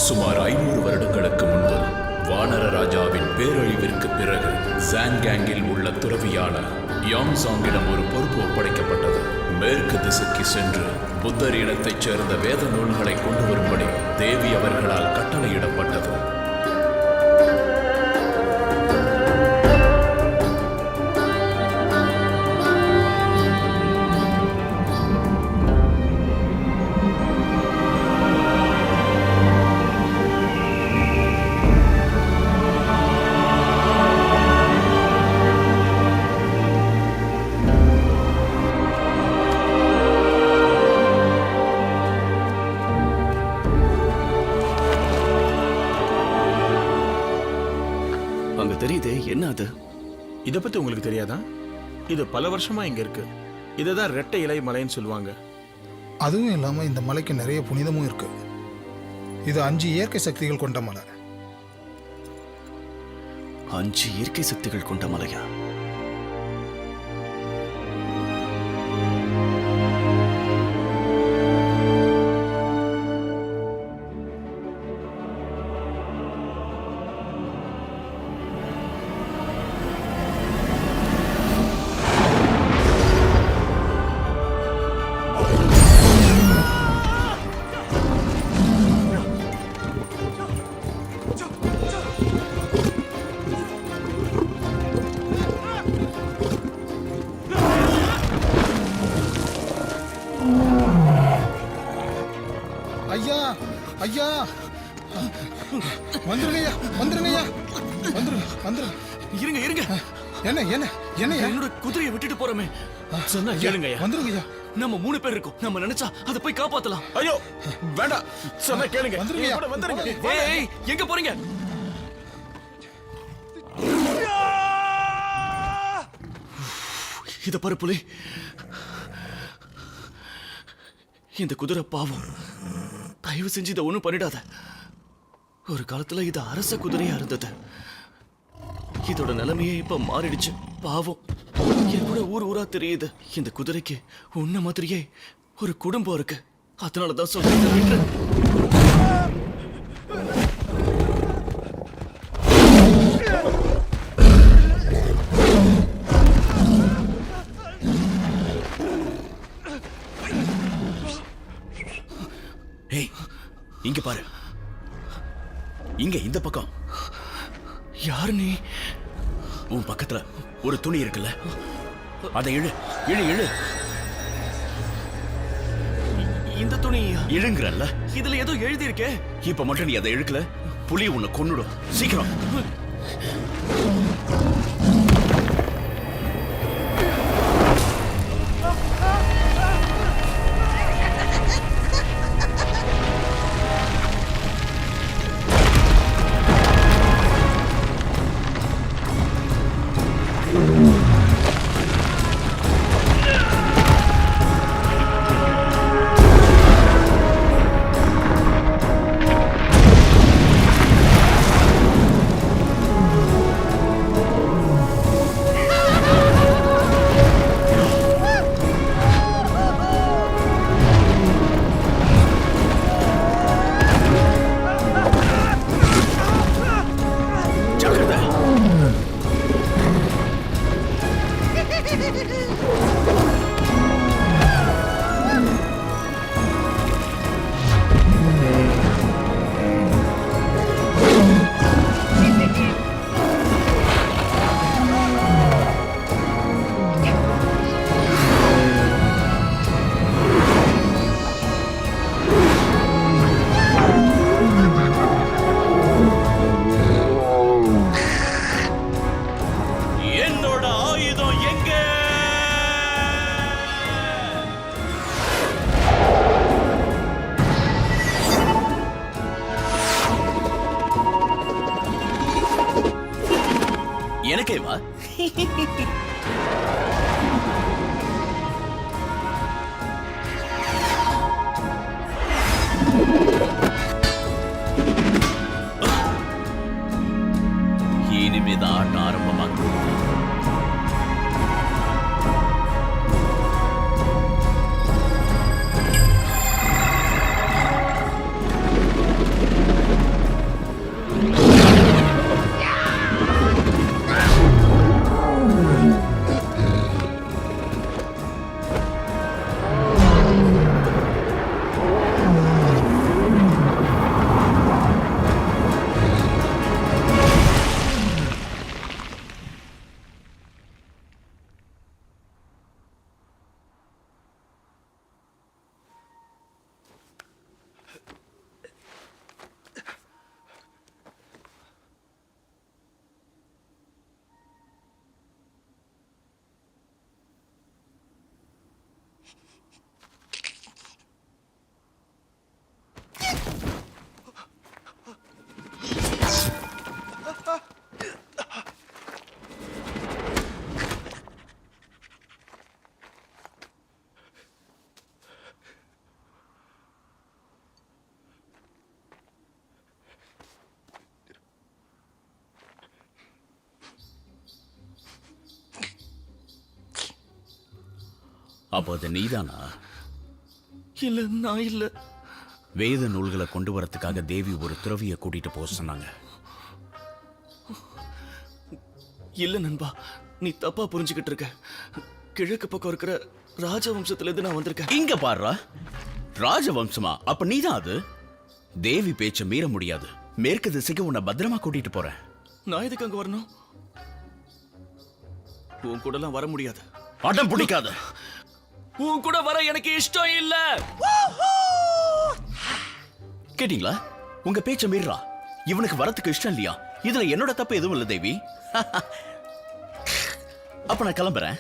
சுமார் 500 வருடங்களுக்கு முன்பு வானர ராஜாவின் பேரழிவிற்கு பிறகு ஜான்காங்கில் உள்ள துறவியான யாங்சாங்கிடம் ஒரு பொறுப்பு ஒப்படைக்கப்பட்டது. மேற்கு திசைக்கு சென்று புத்தர் இனத்தைச் சேர்ந்த வேத நூல்களை கொண்டு வரும்படி தேவி அவர்களால் கட்டளையிடப்பட்டது. தெரியுதே, என்ன அது? இதை பத்தி உங்களுக்கு தெரியாதா? இது பல வருஷமா இங்க இருக்கு. இதுதான் ரெட்டை இலை மலைன்னு சொல்லுவாங்க. அதுவும் இல்லாம இந்த மலைக்கு நிறைய புனிதமும் இருக்கு. இது 5 இயற்கை சக்திகள் கொண்ட மலை. 5 இயற்கை சக்திகள் கொண்ட மலையா? ஐயா ஐயா, வந்துருங்கய்யா வந்துருங்கய்யா, வந்துருங்க. இருங்க இருங்க. என்ன என்ன என்ன? என்னோட குதிரையை விட்டுட்டு போறோமே. சொன்னா கேளுங்கய்யா. வந்துருங்கய்யா. நம்ம 3 பேர் இருக்கோம். நம்ம நினைச்சா அதை போய் காப்பாத்தலாம். ஐயோ வேண்டாம், சொன்னா கேளுங்க. வந்துருங்கய்யா. வந்துருங்க. ஏய், எங்க போறீங்க? இத பாரு புலி, இந்த குதிரை பாவம். தயவு செஞ்சு இதை ஒண்ணும் பண்ணிடாத. ஒரு காலத்துல இது அரச குதிரையா இருந்தது. இதோட நிலைமையே இப்ப மாறிடுச்சு. பாவம், என் கூட ஊர் ஊரா தெரியுது. இந்த குதிரைக்கு உன்ன மாதிரியே ஒரு குடும்பம் இருக்கு. அதனாலதான் சொல்றேன். ஏய், இங்க பாரு. இங்க இந்த பக்கம். யாரு நீ? உன் பக்கத்துல ஒரு துணி இருக்குல்ல, அதை இழு இழு இழு. இந்த துணி இழுங்குறல்ல? இதுல ஏதோ எழுதி இருக்கே. இப்ப மட்டும் நீ அதை இழுக்கல, புலி உன்னை கொன்னுடும். சீக்கிரம். இனிமேதான் ஆட்டம் ஆரம்பமாக்கும். அப்போ அது நீதானா? இல்ல, நான் இல்ல. வேத நூல்களை கொண்டு வரத்துக்காக தேவி ஒரு துறவியை கூட்டிட்டு போக சொன்னாங்க. இல்ல நண்பா, நீ தப்பா புரிஞ்சுக்கிட்டு இருக்க. கிழக்கு பக்கம் இருக்கிற ராஜவம்சத்துல இருந்து நான் வந்திருக்கேன். இங்க பாருடா, ராஜவம்சமா? அப்ப நீதான் அது. தேவி பேச்ச மீற முடியாது. மேற்கு திசைக்கு உன்னை பத்திரமா கூட்டிட்டு போறேன். நான் எதுக்கு அங்க வரணும்? உன் கூட எல்லாம் வர முடியாது. அடம் பிடிக்காத. உன் கூட வர எனக்கு இஷ்டம் இல்ல. கேட்டீங்களா? உங்க பேச்ச மீறா. இவனுக்கு வரத்துக்கு இஷ்டம் இல்லையா? இதுல என்னோட தப்பு எதுவும் இல்ல தேவி. அப்ப நான் கிளம்புறேன்.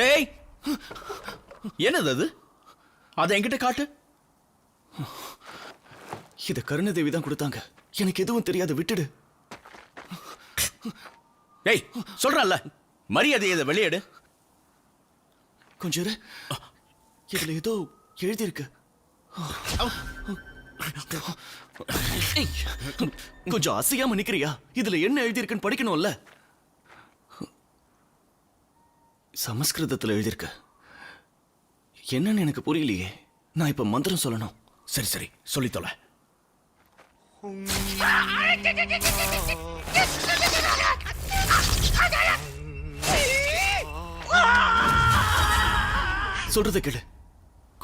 ஏய், என்னது அது? அதை என்கிட்ட காட்டு. இத கருணதேவி தான் கொடுத்தாங்க. எனக்கு எதுவும் தெரியாது, விட்டுடு. ஏய், சொல்றல, மரியாதை இதை வெளியேடு. கொஞ்சம் இரு. இதுல ஏதோ எழுதியிருக்கு. கொஞ்சம் அசையாம நிக்கிறியா? இதுல என்ன எழுதியிருக்குன்னு படிக்கணும்ல. சமஸ்கிருதத்துல எழுதியிருக்க. என்னன்னு எனக்கு புரியலையே. நான் இப்ப மந்திரம் சொல்லணும். சரி சரி, சொல்லி தொலை. சொல்றத கேளு.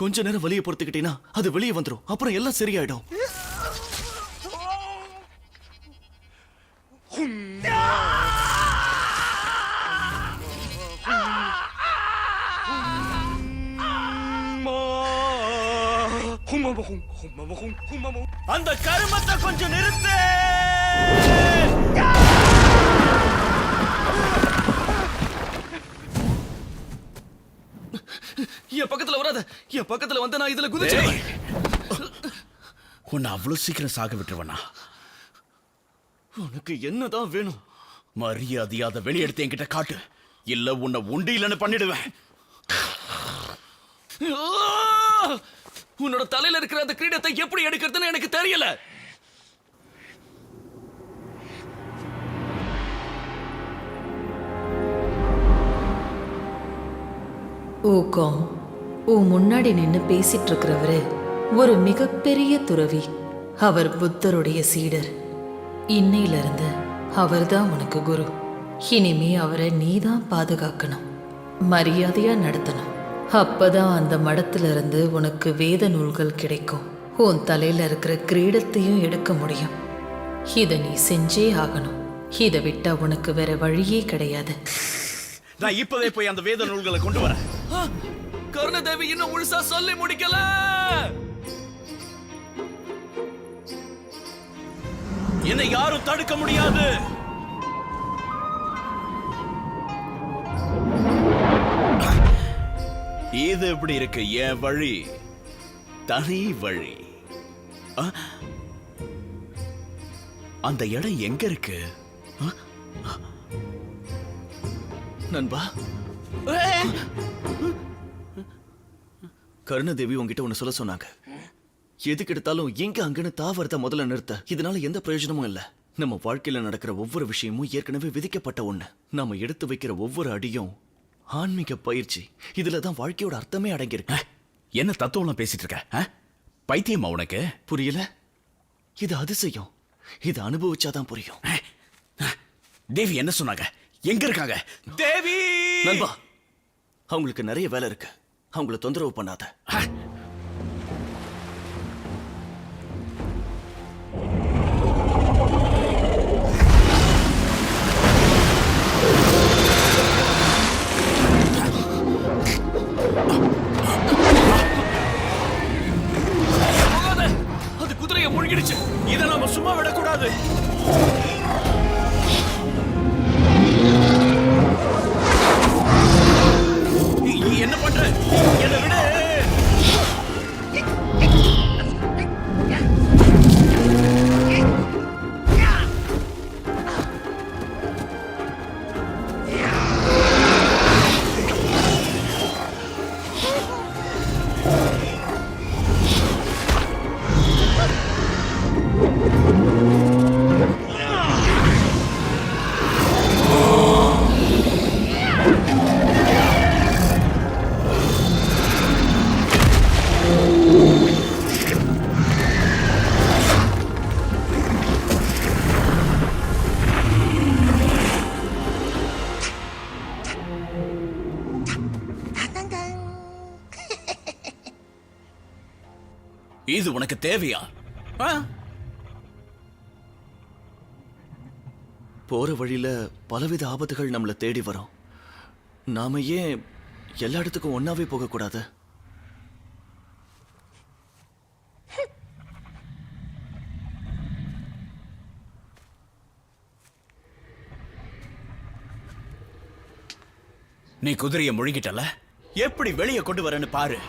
கொஞ்ச நேரம் வெளியே பொறுத்துக்கிட்டீங்கன்னா அது வெளியே வந்துடும். அப்புறம் எல்லாம் சரியாயிடும். அந்த கருமத்தை கொஞ்சம் நிறுத்து. என் பக்கத்துல வராத. என் பக்கத்துல வந்து நான் இதுல குதிச்சிடுவேன். உன்னை அவ்வளவு சீக்கிரம் சாக விட்டுருவனா? உனக்கு என்னதான் வேணும்? மரியாதையா அதை வெளியெடுத்து என்கிட்ட காட்டு. இல்ல உன்னை உண்டு இல்லைன்னு பண்ணிடுவேன். உன்னோட தலையில இருக்கிற அந்த கிரீடத்தை எப்படி எடுக்கிறதுன்னு எனக்கு தெரியல. ஊகம், முன்னாடி நின்னு பேசிட்டு இருக்கிறவரு ஒரு மிகப்பெரிய துறவி. அவர் புத்தருடைய சீடர். இன்னையிலிருந்து அவர்தான் உனக்கு குரு. இனிமே அவரை நீதான் பாதுகாக்கணும், மரியாதையா நடத்தணும். அப்பதான் அந்த மடத்திலிருந்து உனக்கு வேத நூல்கள் கிடைக்கும். உன் தலையில இருக்கிற கிரீடத்தையும் எடுக்க முடியும். இதை நீ செஞ்சே ஆகணும். இதை விட்டா உனக்கு வேற வழியே கிடையாது. நான் இப்பவே போய் அந்த வேத நூல்களை கொண்டு வரேன். கருணதேவி இன்னும் முழுசா சொல்லி முடிக்கல. என்னை யாரும் தடுக்க முடியாது. இது எப்படி இருக்கு? என் வழி தனி வழி. அந்த இடம் எங்க இருக்கு நண்பா? கருணதேவி உங்ககிட்ட ஒண்ணு சொல்ல சொன்னாங்க. எதுக்கு எடுத்தாலும் எங்க அங்கன்னு தாவறத முதல்ல நிறுத்த. இதனால எந்த பிரயோஜனமும் இல்ல. நம்ம வாழ்க்கையில நடக்கிற ஒவ்வொரு விஷயமும் ஏற்கனவே விதிக்கப்பட்ட ஒண்ணு. நாம எடுத்து வைக்கிற ஒவ்வொரு அடியும் ஆன்மீக பயிற்சி. இதுலதான் வாழ்க்கையோட அர்த்தமே அடங்கியிருக்கு. என்ன தத்துவம் பேசிட்டு இருக்க? பைத்தியமா உனக்கு? புரியல? இது அதிசயம். இது அனுபவிச்சாதான் புரியும். தேவி என்ன சொன்னாங்க? எங்க இருக்காங்க? தேவி! நண்பா, அவங்களுக்கு நிறைய வேலை இருக்கு. அவங்கள தொந்தரவு பண்ணாத. அது குதிரையை முழுகிடுச்சு. இதை நாம சும்மா விடக்கூடாது. என்ன பண்ற? என்ன விடு. இது உனக்கு தேவையா? போற வழியில பலவித ஆபத்துகள் நம்மள தேடி வரும். நாம ஏன் எல்லா இடத்துக்கும் ஒன்னாவே போக கூடாது? நீ குதிரையை முழுகிட்டல, எப்படி வெளியே கொண்டு வரேன்னு பாரு.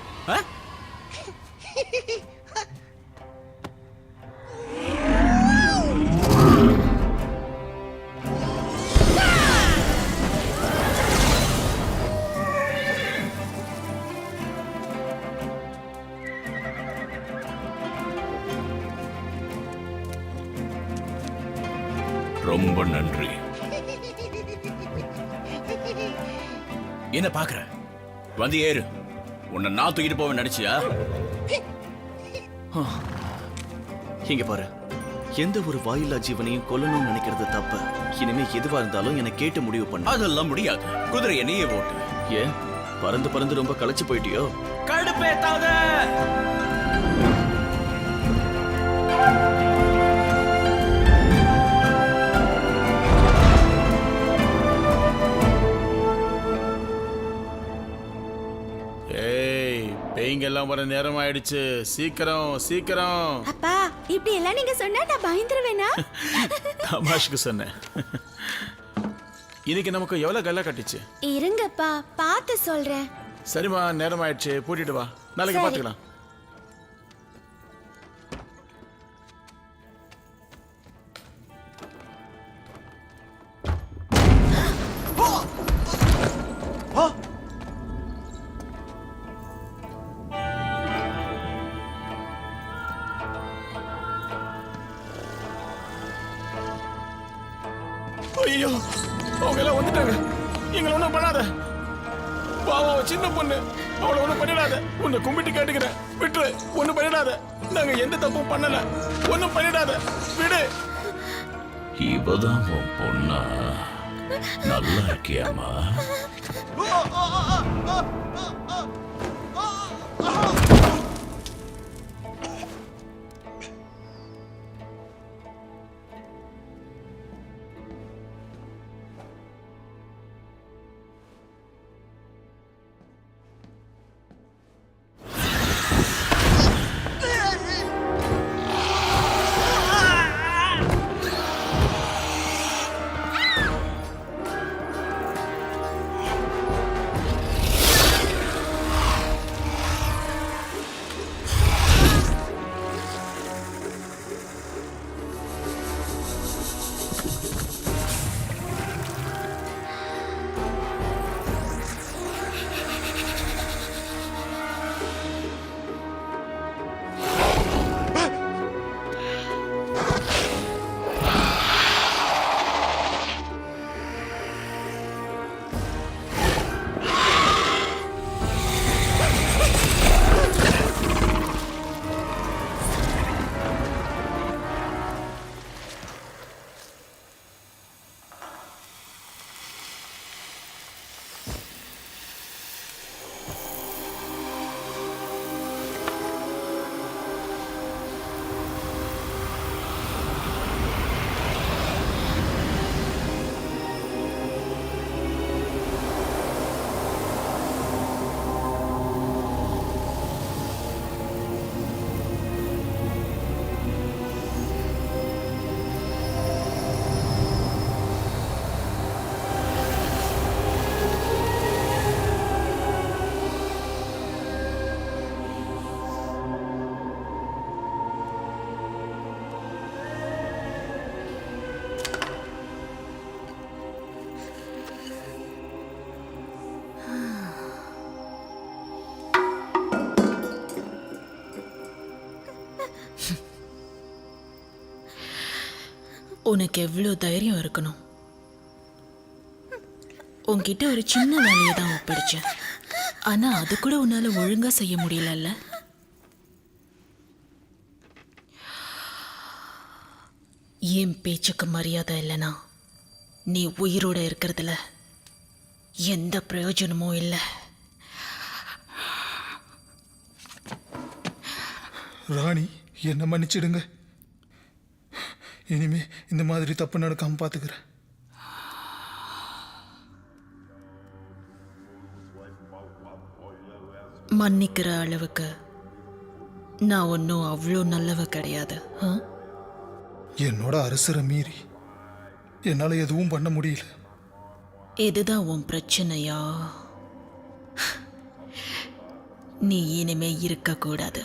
ரொம்ப நன்றி. என்ன பாக்குற? வந்து ஏறு. உன்னை நான் தூக்கிட்டு போவேன் நினைச்சியா? இங்க பாரு, எந்த ஒரு வாயில்லா ஜீவனையும் கொல்லணும்னு நினைக்கிறது தப்பு. இனிமே எதுவா இருந்தாலும் என்னை கேட்டு முடிவு பண்ண. அதெல்லாம் முடியாது. குதிரையை நீயே ஓட்டு. ஏன் பறந்து பறந்து ரொம்ப களைச்சு போயிட்டியோ? கடுப்பேத்தாத. எல்லாம் வர நேரம் ஆயிடுச்சு. சீக்கிரம் சீக்கிரம். அப்பா, இப்படி எல்லாம் நீங்க சொன்னா நான் பயந்துருவேனா? தமாஷ்க்கு சொன்னேன். இன்னைக்கு நமக்கு எவ்வளவு கல்ல கட்டிச்சு? இருங்கப்பா, பார்த்து சொல்றேன். சரிம்மா, நேரம் ஆயிடுச்சு. பூட்டிட்டு வா, நாளைக்கு பாத்துக்கலாம். ஐயோ, அவங்க எல்லாம் வந்துட்டாங்க. எங்களை ஒண்ணும் பண்ணாத. பாவம், சின்ன பொண்ணு, அவளை ஒண்ணும் பண்ணிடாத. உன்னை கும்பிட்டு கேட்டுக்கிறேன், விட்டுரு. ஒண்ணும் பண்ணிடாத. நாங்க எந்த தப்பும் பண்ணல. ஒண்ணும் பண்ணிடாத, விடு. இவதான் உன் பொண்ணா? நல்லா இருக்கியாமா? உனக்கு எவ்வளோ தைரியம் இருக்கணும்? உன்கிட்ட ஒரு சின்ன வேலையை தான் ஒப்படைச்சேன். ஆனா அது கூட உன்னால ஒழுங்கா செய்ய முடியலல்ல? என் பேச்சுக்கு மரியாதை இல்லைனா நீ உயிரோட இருக்கிறதுல எந்த பிரயோஜனமும் இல்லை. ராணி, என்னை மன்னிச்சிடுங்க. இனிமே இந்த மாதிரி தப்பு நடக்காம பார்த்துக்கிறேன். மன்னிக்கிற அளவுக்கு நான் ஒன்றும் அவ்வளோ நல்லவ கிடையாது. என்னோட அரசரை மீறி என்னால் எதுவும் பண்ண முடியல. இதுதான் உன் பிரச்சனையா? நீ இனிமே இருக்கக்கூடாது.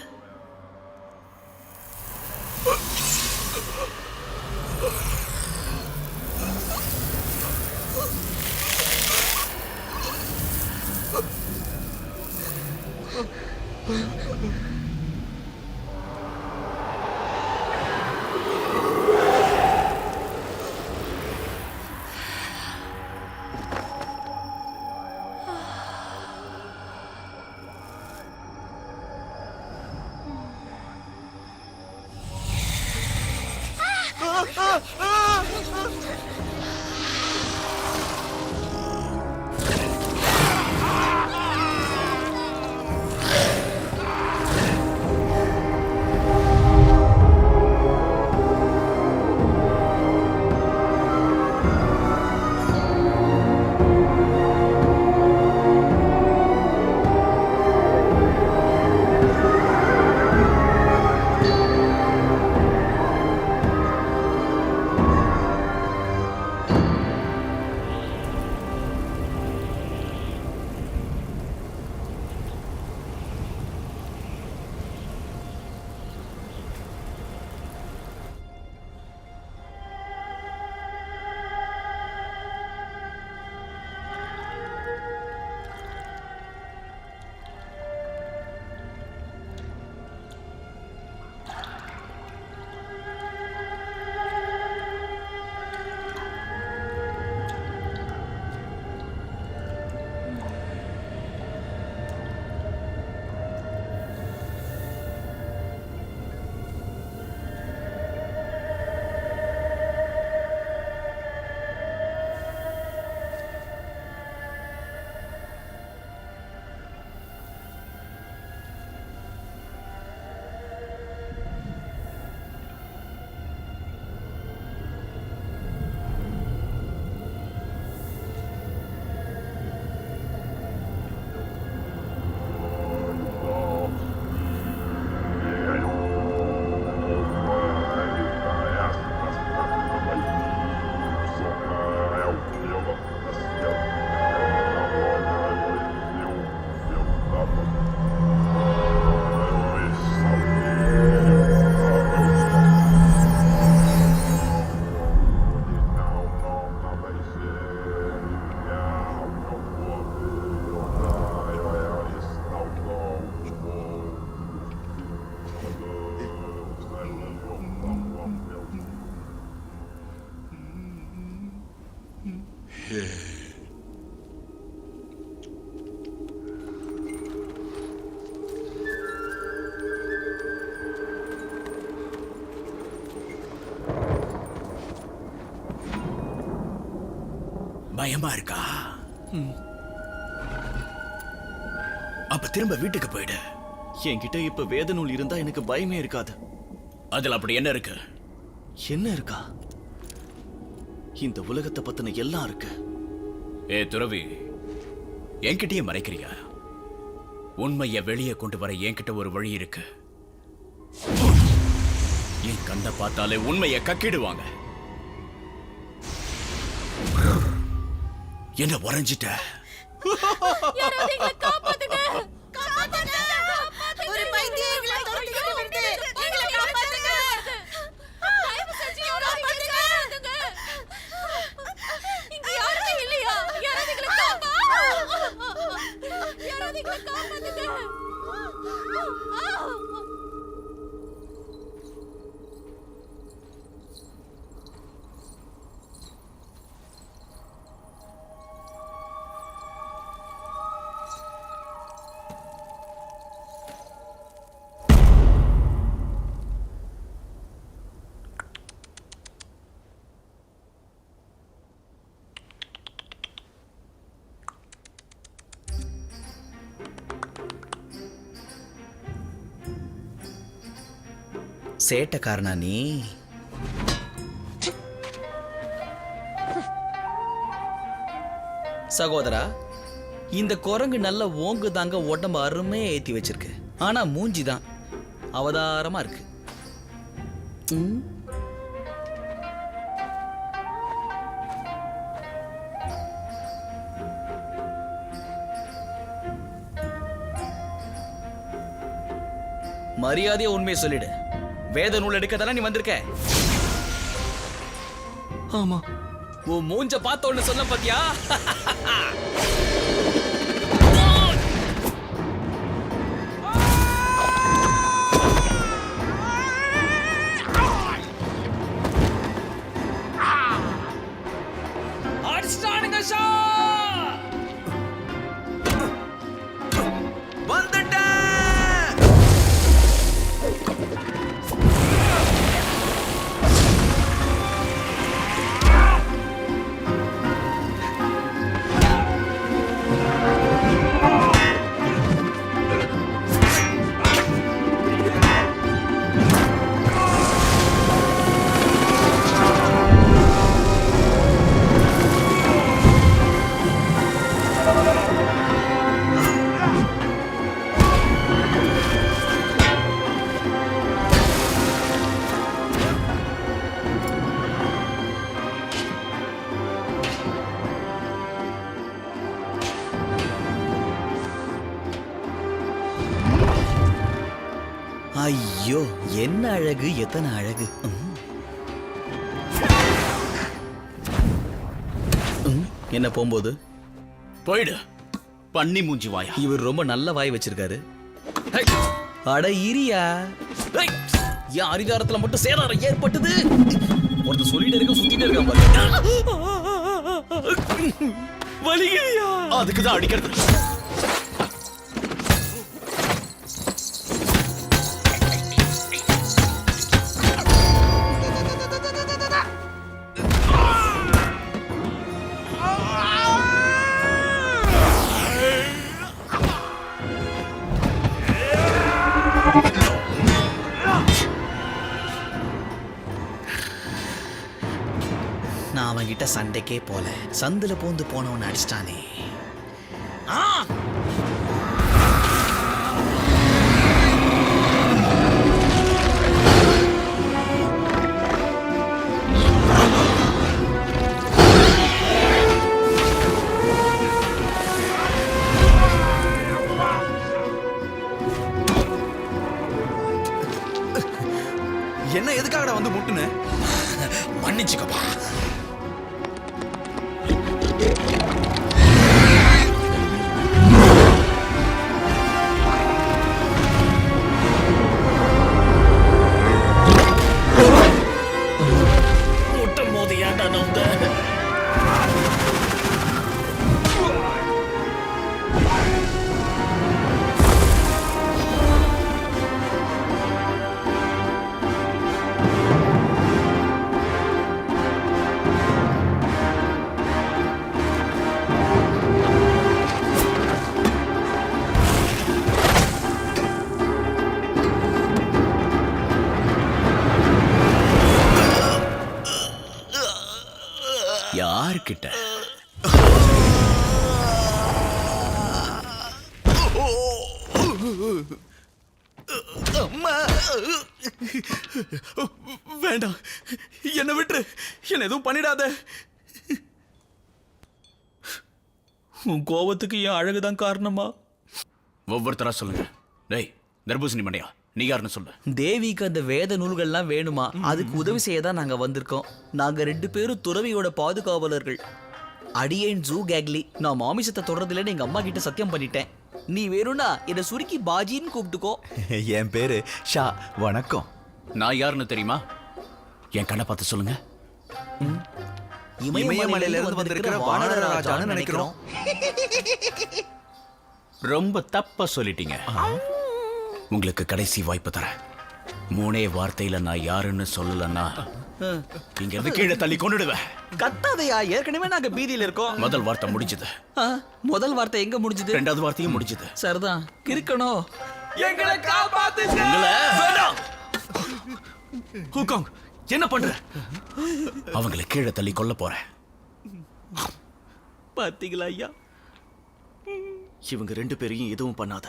பயமா இருக்கா? அப்ப திரும்ப வீட்டுக்கு போயிடு. என்கிட்ட இப்ப வேத நூல் இருந்தா எனக்கு பயமே இருக்காது. அதுல அப்படி என்ன இருக்கு? என்ன இருக்கா? இந்த உலகத்தை பத்தின எல்லாம் இருக்கு. ஏ துறவி, என்கிட்டயே மறைக்கிறியா? உண்மைய வெளியே கொண்டு வர என்கிட்ட ஒரு வழி இருக்கு. என் கண்ணை பார்த்தாலே உண்மையை கக்கிடுவாங்க. என்ன உறைஞ்சிட்ட? ஒரு பைத்தியம் எங்களை துரத்திக்கிட்டு வருது. எங்களை காப்பாத்துங்க. தயவு செஞ்சு காப்பாத்துங்க. இங்க யாருமே இல்லையா? யாராவது எங்களை காப்பாத்துங்க. சேட்டக்காரனா நீ? சகோதரா, இந்த குரங்கு நல்ல ஓங்கு தாங்க உடம்பு அருமையா ஏத்தி வச்சிருக்கு. ஆனா மூஞ்சி தான் அவதாரமா இருக்கு. மரியாதையா உண்மையை சொல்லிடு. வேத நூல் எடுக்க தானே நீ வந்திருக்க? ஆமா. உன் மூஞ்ச பார்த்த ஒண்ணு சொல்ல பாத்தியா? அடிச்சானுங்க ஷா! வந்துட்டேன்! ஐயோ, என்ன அழகு, எத்தனை அழகு! என்ன போகும்போது போயிடு பண்ணி மூஞ்சி வாயா. இவர் ரொம்ப நல்ல வாய் வச்சிருக்காரு. அட இரியா, என் அதிகாரத்துல மட்டும் சேதாரம் ஏற்பட்டது. ஒருத்தர் சொல்லிட்டு இருக்க சுத்திட்டே இருக்கான் பாரு. வலிகளையா? அதுக்குதான் அடிக்கிறது. நான் அவன்கிட்ட சண்டைக்கே போல, சந்துல பூந்து போனவன் அடிச்சிட்டானே. என்ன எதுக்காகடா வந்து முட்டுன? மன்னிச்சுக்கப்பா. முட்டும் போது ஏன்டா நம்ப? யார்கிட்ட? வேண்டாம், என்ன விட்டுரு. என்ன எதுவும் பண்ணிடாத. உன் கோபத்துக்கு என் அழகுதான் காரணமா? ஒவ்வொருத்தரா சொல்லுங்க. டேய் தர்பூசணி மண்டையா, நீ யாருன்னு சொல்லு. தேவிக்கு அந்த வேத நூல்கள்லாம் வேணுமா? அதுக்கு உதவி செய்ய தான் நாங்க வந்திருக்கோம். நாங்க 2 பேரும் துறவியோட பாதுகாவலர்கள். அடியேன் ஜூ கேக்லி. நான் மாமிசத்தை தொடர்றதில்லைன்னு எங்க அம்மா கிட்ட சத்தியம் பண்ணிட்டேன். நீ வேணும்னா என்னை சுருக்கி பாஜின்னு கூப்பிட்டுக்கோ. என் பேரு ஷா. வணக்கம். நான் யாருன்னு தெரியுமா? என் கண்ணை பார்த்து சொல்லுங்க. இமயமலையில இருந்து வந்திருக்கிற வானர ராஜான்னு நினைக்கிறோம். ரொம்ப தப்பா சொல்லிட்டீங்க. உங்களுக்கு கடைசி வாய்ப்பு தரேன். 3 வார்த்தையில நான் யாருன்னு சொல்லலன்னா இங்க இருந்து கீழே தள்ளி கொண்டுடுவேன். கத்தாதையா, ஏற்கனவே நாங்க பீதியில இருக்கோம். முதல் வார்த்தை முடிஞ்சது. முதல் வார்த்தை எங்க முடிஞ்சது? 2வது வார்த்தையும் முடிஞ்சது. சரிதான், கிறுக்கணும். எங்களை காப்பாத்துங்க. வேண்டாம். ஹூகாங் என்ன பண்ற? அவங்களை கீழே தள்ளி கொல்ல போறேன். பாத்தீங்களா ஐயா? இவங்க 2 பேரையும் எதுவும் பண்ணாத.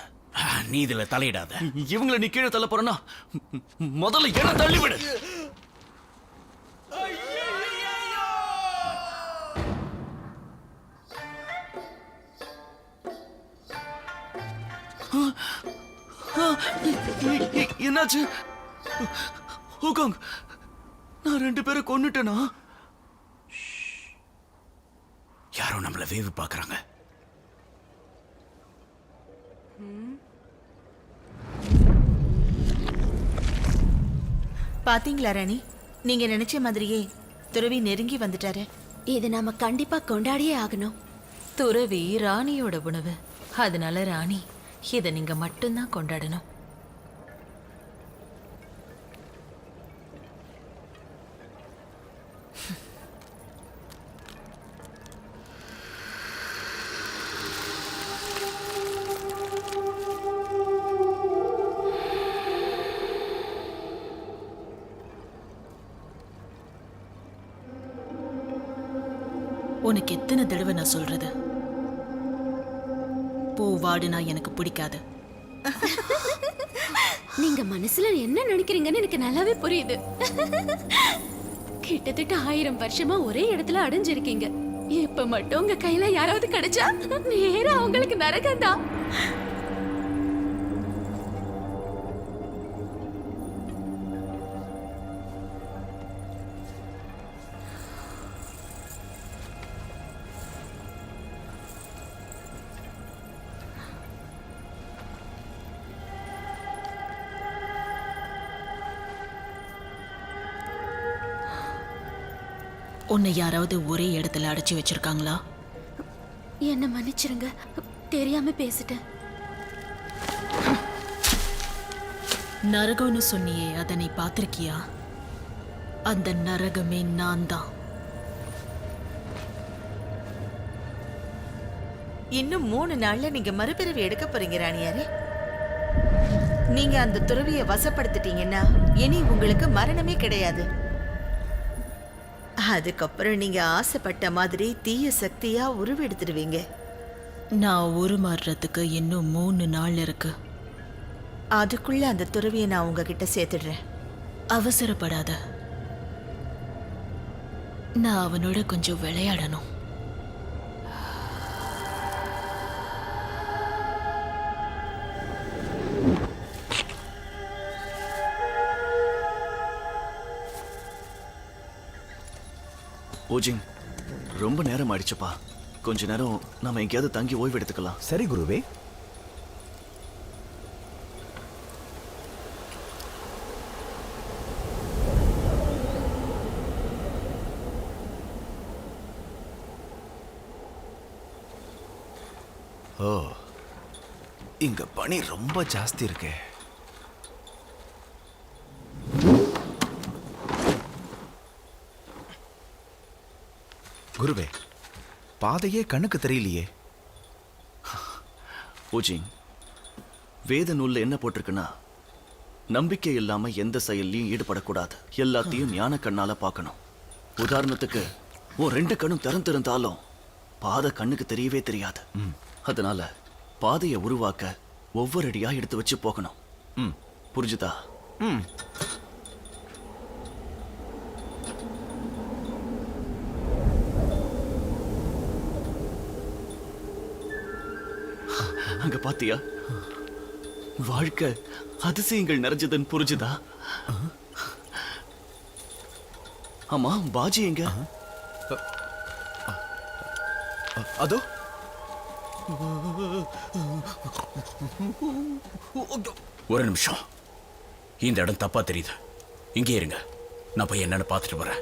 நீ இதுல தலையிடாத. இவங்களை நீ கீழே தள்ள போறனா முதல்ல என்ன தள்ளி விடு. என்னாச்சு ஹூகாங்? நான் 2 பேரை கொன்னுட்டேனா? யாரோ நம்மள வேவு பாக்குறாங்க. பாத்தீங்களா ராணி, நீங்க நினைச்ச மாதிரியே துறவி நெருங்கி வந்துட்டாரு. இது நாம கண்டிப்பா கொண்டாடியே ஆகணும். துறவி ராணியோட உணவு, அதனால ராணி இதை நீங்க மட்டும்தான் கொண்டாடணும். உனக்கு எத்தனை தடவை நான் சொல்றது? பூவாடுனா எனக்கு பிடிக்காது. நீங்க மனசுல என்ன நினைக்கிறீங்கன்னு எனக்கு நல்லாவே புரியுது. கிட்டத்தட்ட 1000 வருஷமா ஒரே இடத்துல அடைஞ்சிருக்கீங்க. இப்ப மட்டும் உங்க கையில யாராவது கிடைச்சா நேரா அவங்களுக்கு நரகம்தான். உன்னை யாராவது ஒரே இடத்துல அடைச்சி வச்சிருக்காங்களா? என்ன மன்னிச்சிருங்க, தெரியாம பேசிட்டேன். நரகம்னு சொன்னியே, அதனை பார்த்திருக்கியா? அந்த நரகமே நான் தான். இன்னும் 3 நாள்ல நீங்க மறுபிறவி எடுக்க போறீங்க ராணியாரே. நீங்க அந்த துறவியை வசப்படுத்திட்டீங்கன்னா இனி உங்களுக்கு மரணமே கிடையாது. அதுக்கப்புறம் நீங்க ஆசைப்பட்ட மாதிரி தீய சக்தியா உருவெடுத்துடுவீங்க. நான் உருமாறுறதுக்கு இன்னும் 3 நாள் இருக்கு. அதுக்குள்ள அந்த துறவியை நான் உங்ககிட்ட சேர்த்துடுறேன். அவசரப்படாத. நான் அவனோட கொஞ்சம் விளையாடணும். ஓஜிங், ரொம்ப நேரம் ஆயிடுச்சுப்பா. கொஞ்ச நேரம் நாம எங்கேயாவது தங்கி ஓய்வு எடுத்துக்கலாம். சரி குருவே. ஓ, இங்க பனி ரொம்ப ஜாஸ்தி இருக்கே. குருவே, பாதையே கண்ணுக்கு தெரியலையே. ஓஜிங், வேத நூல்ல என்ன போட்டிருக்குன்னா, நம்பிக்கை இல்லாம எந்த செயல்லையும் ஈடுபடக்கூடாது. எல்லாத்தையும் ஞான கண்ணால பார்க்கணும். உதாரணத்துக்கு உன் 2 கண்ணும் திறந்திருந்தாலும் பாதை கண்ணுக்கு தெரியவே தெரியாது. அதனால பாதையை உருவாக்க ஒவ்வொரு அடியா எடுத்து வச்சு போகணும். புரிஞ்சுதா? அங்க பாத்தியா, வாழ்க்கை அதிசயங்கள் நிறைஞ்சதுன்னு புரிஞ்சுதா? ஆமா, பாஜி எங்க? அதோ. ஒரு நிமிஷம், இந்த இடம் தப்பா தெரியுது. இங்கே இருங்க, நான் போய் என்னன்னு பார்த்துட்டு வரேன்.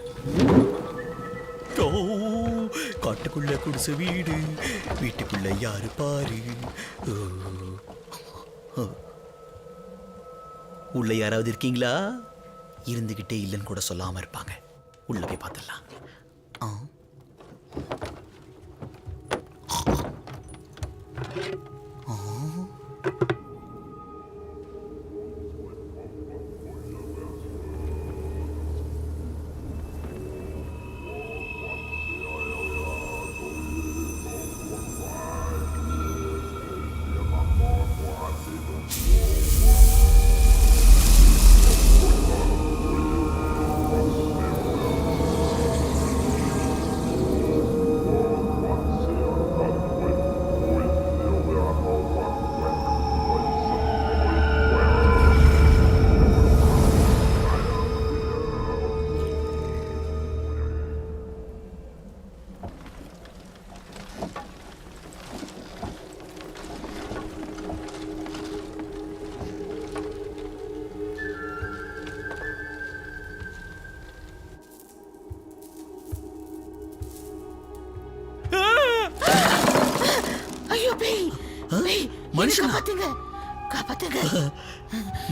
காட்டுக்குள்ள குடிசை வீடு, வீட்டுக்குள்ள யாரு பாரு. உள்ள யாராவது இருக்கீங்களா? இருந்துகிட்டே இல்லைன்னு கூட சொல்லாம இருப்பாங்க. உள்ள போய் பார்த்துடலாம். மனுஷனா? காப்பாத்துங்க காப்பாத்துங்க.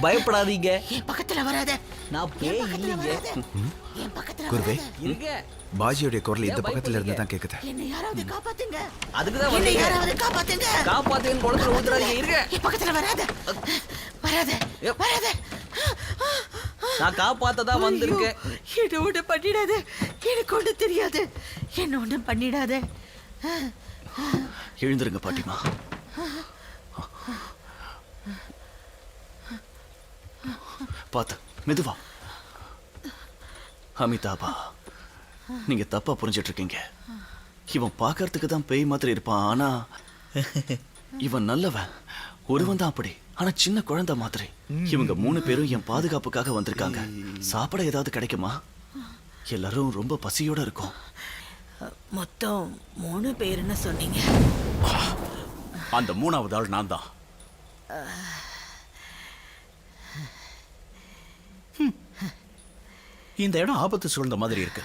பயப்படாதீங்க, என் பக்கத்துல வராத. நான் பேய் இல்லைங்க. என் பக்கத்துல குருவே வராத. இருங்க. பாஜியோடைய குரல் இந்த பக்கத்துல இருந்து தான் கேக்குது. என்னை யாராவது காப்பாத்துங்க. அதுக்குதான் என்னை வந்தீங்க. யாராவது காப்பாத்துங்க. காப்பாத்துன்னு குளத்துல ஊத்துறாதீங்க. இருங்க, என் பக்கத்துல வராத வராத வராத. நான் காப்பாத்த தான் வந்திருக்கேன். என்ன ஒண்ணு பண்ணிடாத. எனக்கு ஒண்ணு தெரியாது. என்ன ஒண்ணு பண்ணிடாத. எழுந்துருங்க பாட்டிமா. பார்த்து மெதுவா. அமிதாபா, நீங்க தப்பா புரிஞ்சிட்டு இருக்கீங்க. இவன் பார்க்கறதுக்கு தான் பேய் மாதிரி இருப்பான், ஆனா இவன் நல்லவன். ஒருவன் தான் அப்படி, ஆனா சின்ன குழந்தை மாதிரி. இவங்க 3 பேரும் என் பாதுகாப்புக்காக வந்திருக்காங்க. சாப்பிட ஏதாவது கிடைக்குமா? எல்லாரும் ரொம்ப பசியோட இருக்கும். மொத்தம் 3 பேருன்னு சொன்னீங்க. அந்த 3வது ஆள் நான் தான். இந்த இடம் ஆபத்து சூழ்ந்த மாதிரி இருக்கு.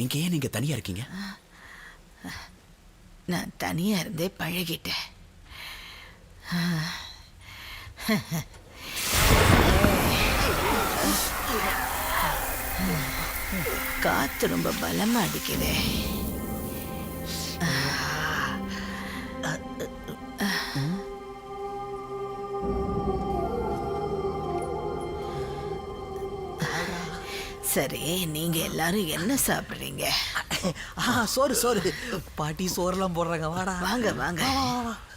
இங்க ஏன் நீங்க தனியா இருக்கீங்க? நான் தனியா இருந்தே பழகிட்டேன். காத்து ரொம்ப பலமா அடிக்குதே. சரி, நீங்க எல்லாரும் என்ன சாப்பிடுறீங்க? சோறு பாட்டி சோறுலாம் போடுறாங்க. வாடா, வாங்க வாங்க.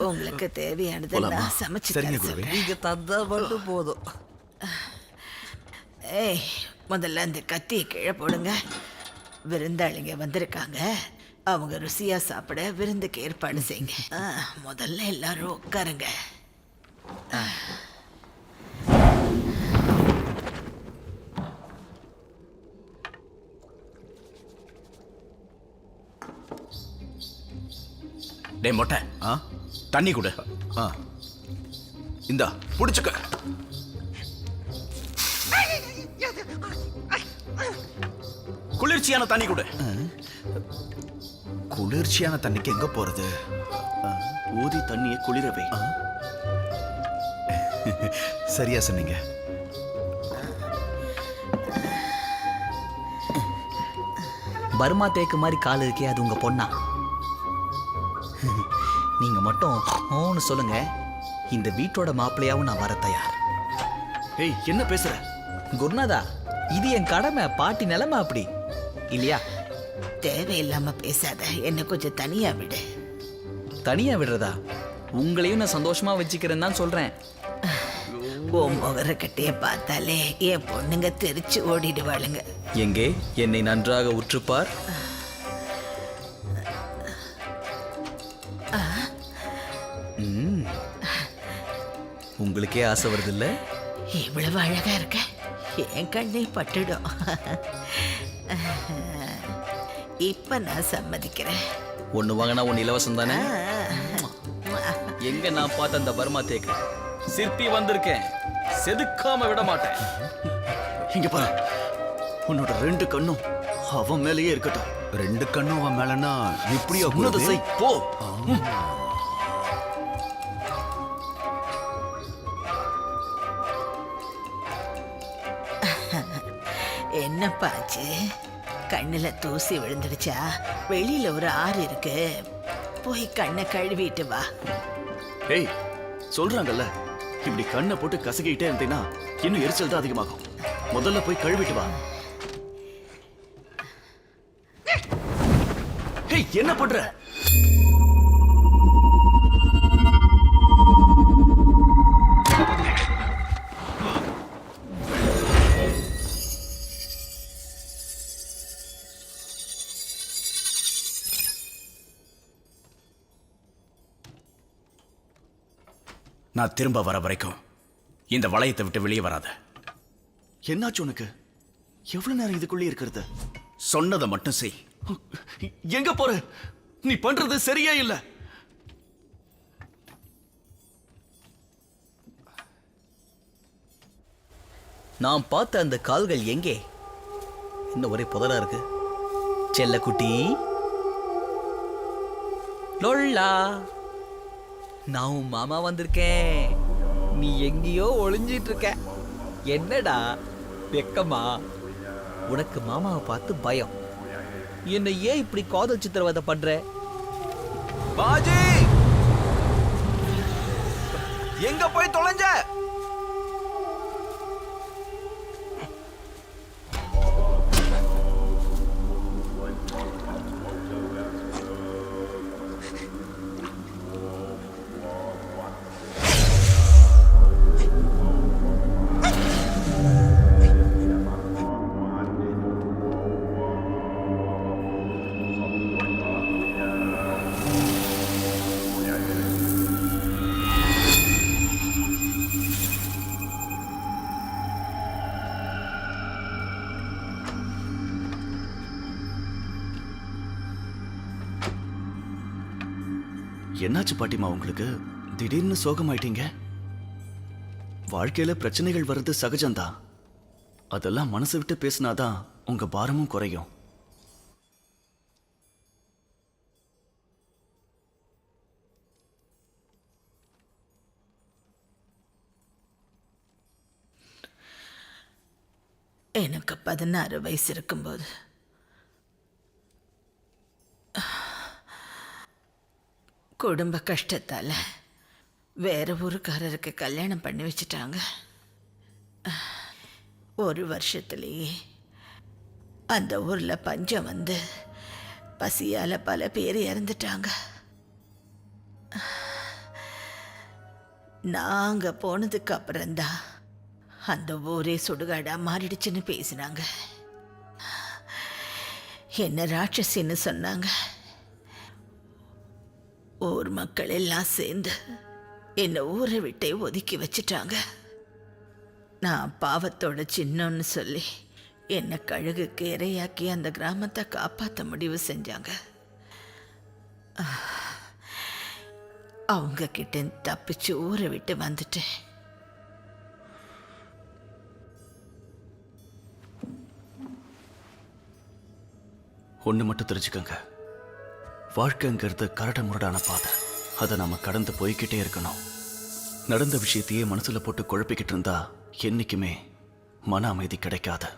உங்களுக்கு தேவையானது நான் சமைச்சு தரேன். நீங்க தந்தா மட்டும் போதும். ஏய், முதல்ல அந்த கத்தியை கீழே போடுங்க. விருந்தாளிங்க வந்திருக்காங்க. அவங்க ருசியா சாப்பிட விருந்துக்கு ஏற்பாடு செய்யுங்க. முதல்ல எல்லாரும் உட்காருங்க. டே மொட்டை, தண்ணி கொடு. இந்தா புடிச்சுக்க. குளிர்ச்சியான தண்ணி கொடு. குளிர்ச்சியான தண்ணிக்கு எங்க போறது? ஊதி தண்ணியை குளிரவை. சரியா சொன்னீங்க. பர்மா தேக்கு மாதிரி கால் இருக்கே, அது உங்க பொண்ணா? நீங்க மட்டும் ஓன்னு சொல்லுங்க, இந்த வீட்டோட மாப்பிள்ளையாவும் நான் வர தயார். ஏய், என்ன பேசுற? குருநாதா, இது என் கடமை. பாட்டி நிலைமை அப்படி இல்லையா? தேவையில்லாம பேசாத. என்ன கொஞ்சம் தனியா விடு. தனியா விடுறதா? உங்களையும் நான் சந்தோஷமா வச்சுக்கிறேன்னு தான் சொல்றேன். உன் முகர கட்டைய பார்த்தாலே என் பொண்ணுங்க தெரிச்சு ஓடிடுவாளுங்க. எங்கே என்னை நன்றாக உற்றுப்பார். உங்களுக்கே ஆசை வருது இல்ல? இவ்வளவு அழகா இருக்க, என் கண்ணை பட்டுடும். இப்ப நான் சம்மதிக்கிறேன். ஒண்ணு வாங்கினா ஒண்ணு இலவசம் தானே? எங்க நான் பார்த்த அந்த பர்மா தேக்கு சிற்பி வந்திருக்கேன். செதுக்காம விட மாட்டேன். இங்க பாரு, உன்னோட 2 கண்ணும் அவன் மேலேயே இருக்கட்டும். 2 கண்ணும் அவன் மேலனா இப்படியா? சொன்னதை செய், போ. என்னப்பாச்சு? கண்ணுல தூசி விழுந்துடுச்சா? வெளியில ஒரு ஆறு இருக்கு, போய் கண்ணை கழுவிட்டு வா. ஏய், சொல்றாங்கல்ல, இப்படி கண்ணை போட்டு கசக்கிட்டே இருந்தீங்கன்னா இன்னும் எரிச்சல் தான் அதிகமாகும். முதல்ல போய் கழுவிட்டு வா. ஏய், என்ன பண்ற? நான் திரும்ப வர வரைக்கும் இந்த வளையத்தை விட்டு வெளியே வராத. என்னாச்சு உனக்கு? எவ்வளவு நேரம் இதுக்குள்ளே இருக்கிறது? சொன்னதை மட்டும் செய். எங்க போற? நீ பண்றது சரியா இல்ல. நான் பார்த்த அந்த கால்கள் எங்கே? இன்னும் ஒரே புதரா இருக்கு. செல்லக்குட்டி லொல்லா. நான் உன் மாமா வந்திருக்கேன். நீ எங்கேயோ ஒளிஞ்சிட்டு இருக்க. என்னடா வெக்கமா? உனக்கு மாமாவை பார்த்து பயம். என்னை ஏன் இப்படி காதல் சித்திரவதை பண்ற? பாஜி எங்க போய் தொலைஞ்ச? என்னாச்சு பாட்டிமா உங்களுக்கு? திடீர்னு சோகமாயிட்டீங்க. வாழ்க்கையில பிரச்சனைகள் வர்றது சகஜம்தான். அதெல்லாம் மனசு விட்டு பேசினாதான் உங்க பாரமும் குறையும். எனக்கு 16 வயசு இருக்கும்போது குடும்ப கஷ்டத்தால் வேற ஊருக்காரருக்கு கல்யாணம் பண்ணி வச்சுட்டாங்க. 1 வருஷத்துலேயே அந்த ஊரில் பஞ்சம் வந்து பசியால் பல பேர் இறந்துட்டாங்க. நாங்கள் போனதுக்கு அப்புறம்தான் அந்த ஊரே சுடுகாடா மாறிடுச்சுன்னு பேசினாங்க. என்ன ராட்சசின்னு சொன்னாங்க. ஊர் மக்கள் எல்லாம் சேர்ந்து என்னை ஊரை விட்டே ஒதுக்கி வச்சிட்டாங்க. நான் பாவத்தோட சின்னன்னு சொல்லி என்னை கழுகுக்கு இரையாக்கி அந்த கிராமத்தை காப்பாற்ற முடிவு செஞ்சாங்க. அவங்க கிட்ட தப்பிச்சு ஊரை விட்டு வந்துட்டேன். ஒன்று மட்டும் தெரிஞ்சுக்கோங்க, வாழ்க்கைங்கிறது கரட முரடான பாதை. அதை நாம கடந்து போய்கிட்டே இருக்கணும். நடந்த விஷயத்தையே மனசுல போட்டு குழப்பிக்கிட்டு இருந்தா என்னைக்குமே மன அமைதி கிடைக்காது.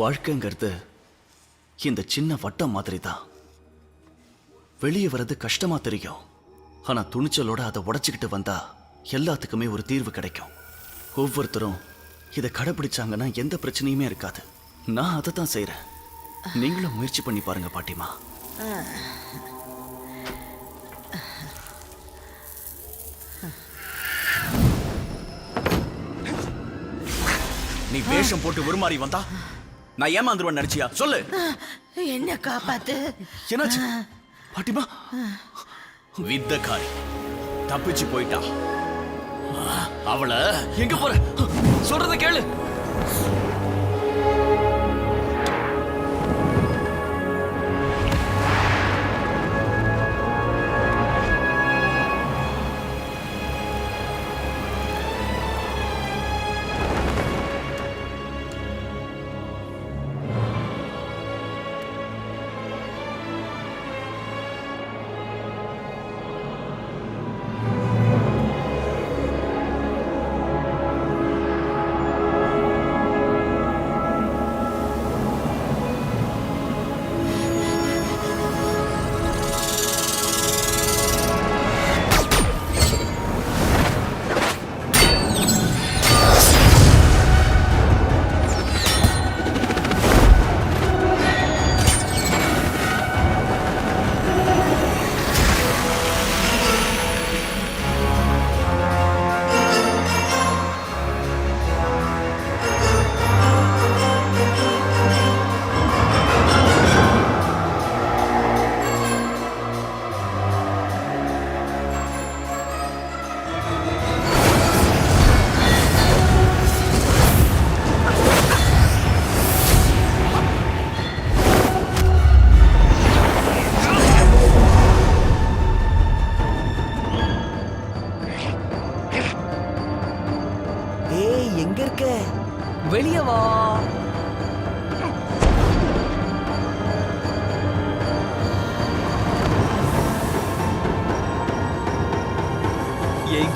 வாழ்க்கைங்கிறது இந்த சின்ன வட்டம் மாதிரி தான். வெளியே வர்றது கஷ்டமா தெரியும். ஆனா துணிச்சலோட அதை உடைச்சுக்கிட்டு வந்தா எல்லாத்துக்குமே ஒரு தீர்வு கிடைக்கும். ஒவ்வொருத்தரும் இதை கடைபிடிச்சாங்கன்னா எந்த பிரச்சனையுமே இருக்காது. நான் அதை தான் செய்றேன். நீங்களும் முயற்சி பண்ணி பாருங்க பாட்டிமா. நீ வேஷம் போட்டு உருமாறி வந்தா நான் ஏமாந்துருவேன் நினைச்சியா? சொல்லு. என்ன காப்பாத்து. என்னாச்சு பாட்டிமா? வித்தக்காரி தப்பிச்சு போயிட்டா. அவளை எங்க போற? சொல்றத கேளு.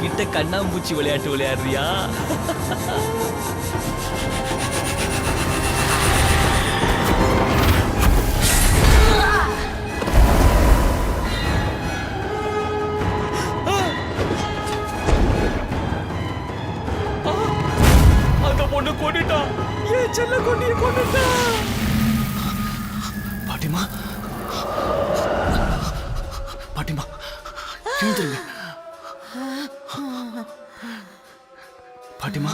என்கிட்ட கண்ணாம்பூச்சி விளையாட்டு விளையாடுறியா? அந்த பொண்ணு கொண்டுட்டா, ஏன் செல்ல கொண்டிய கொண்டுட்டா. பாட்டிமா, பாட்டிமா, எழுந்திருங்க. பாட்டிமா,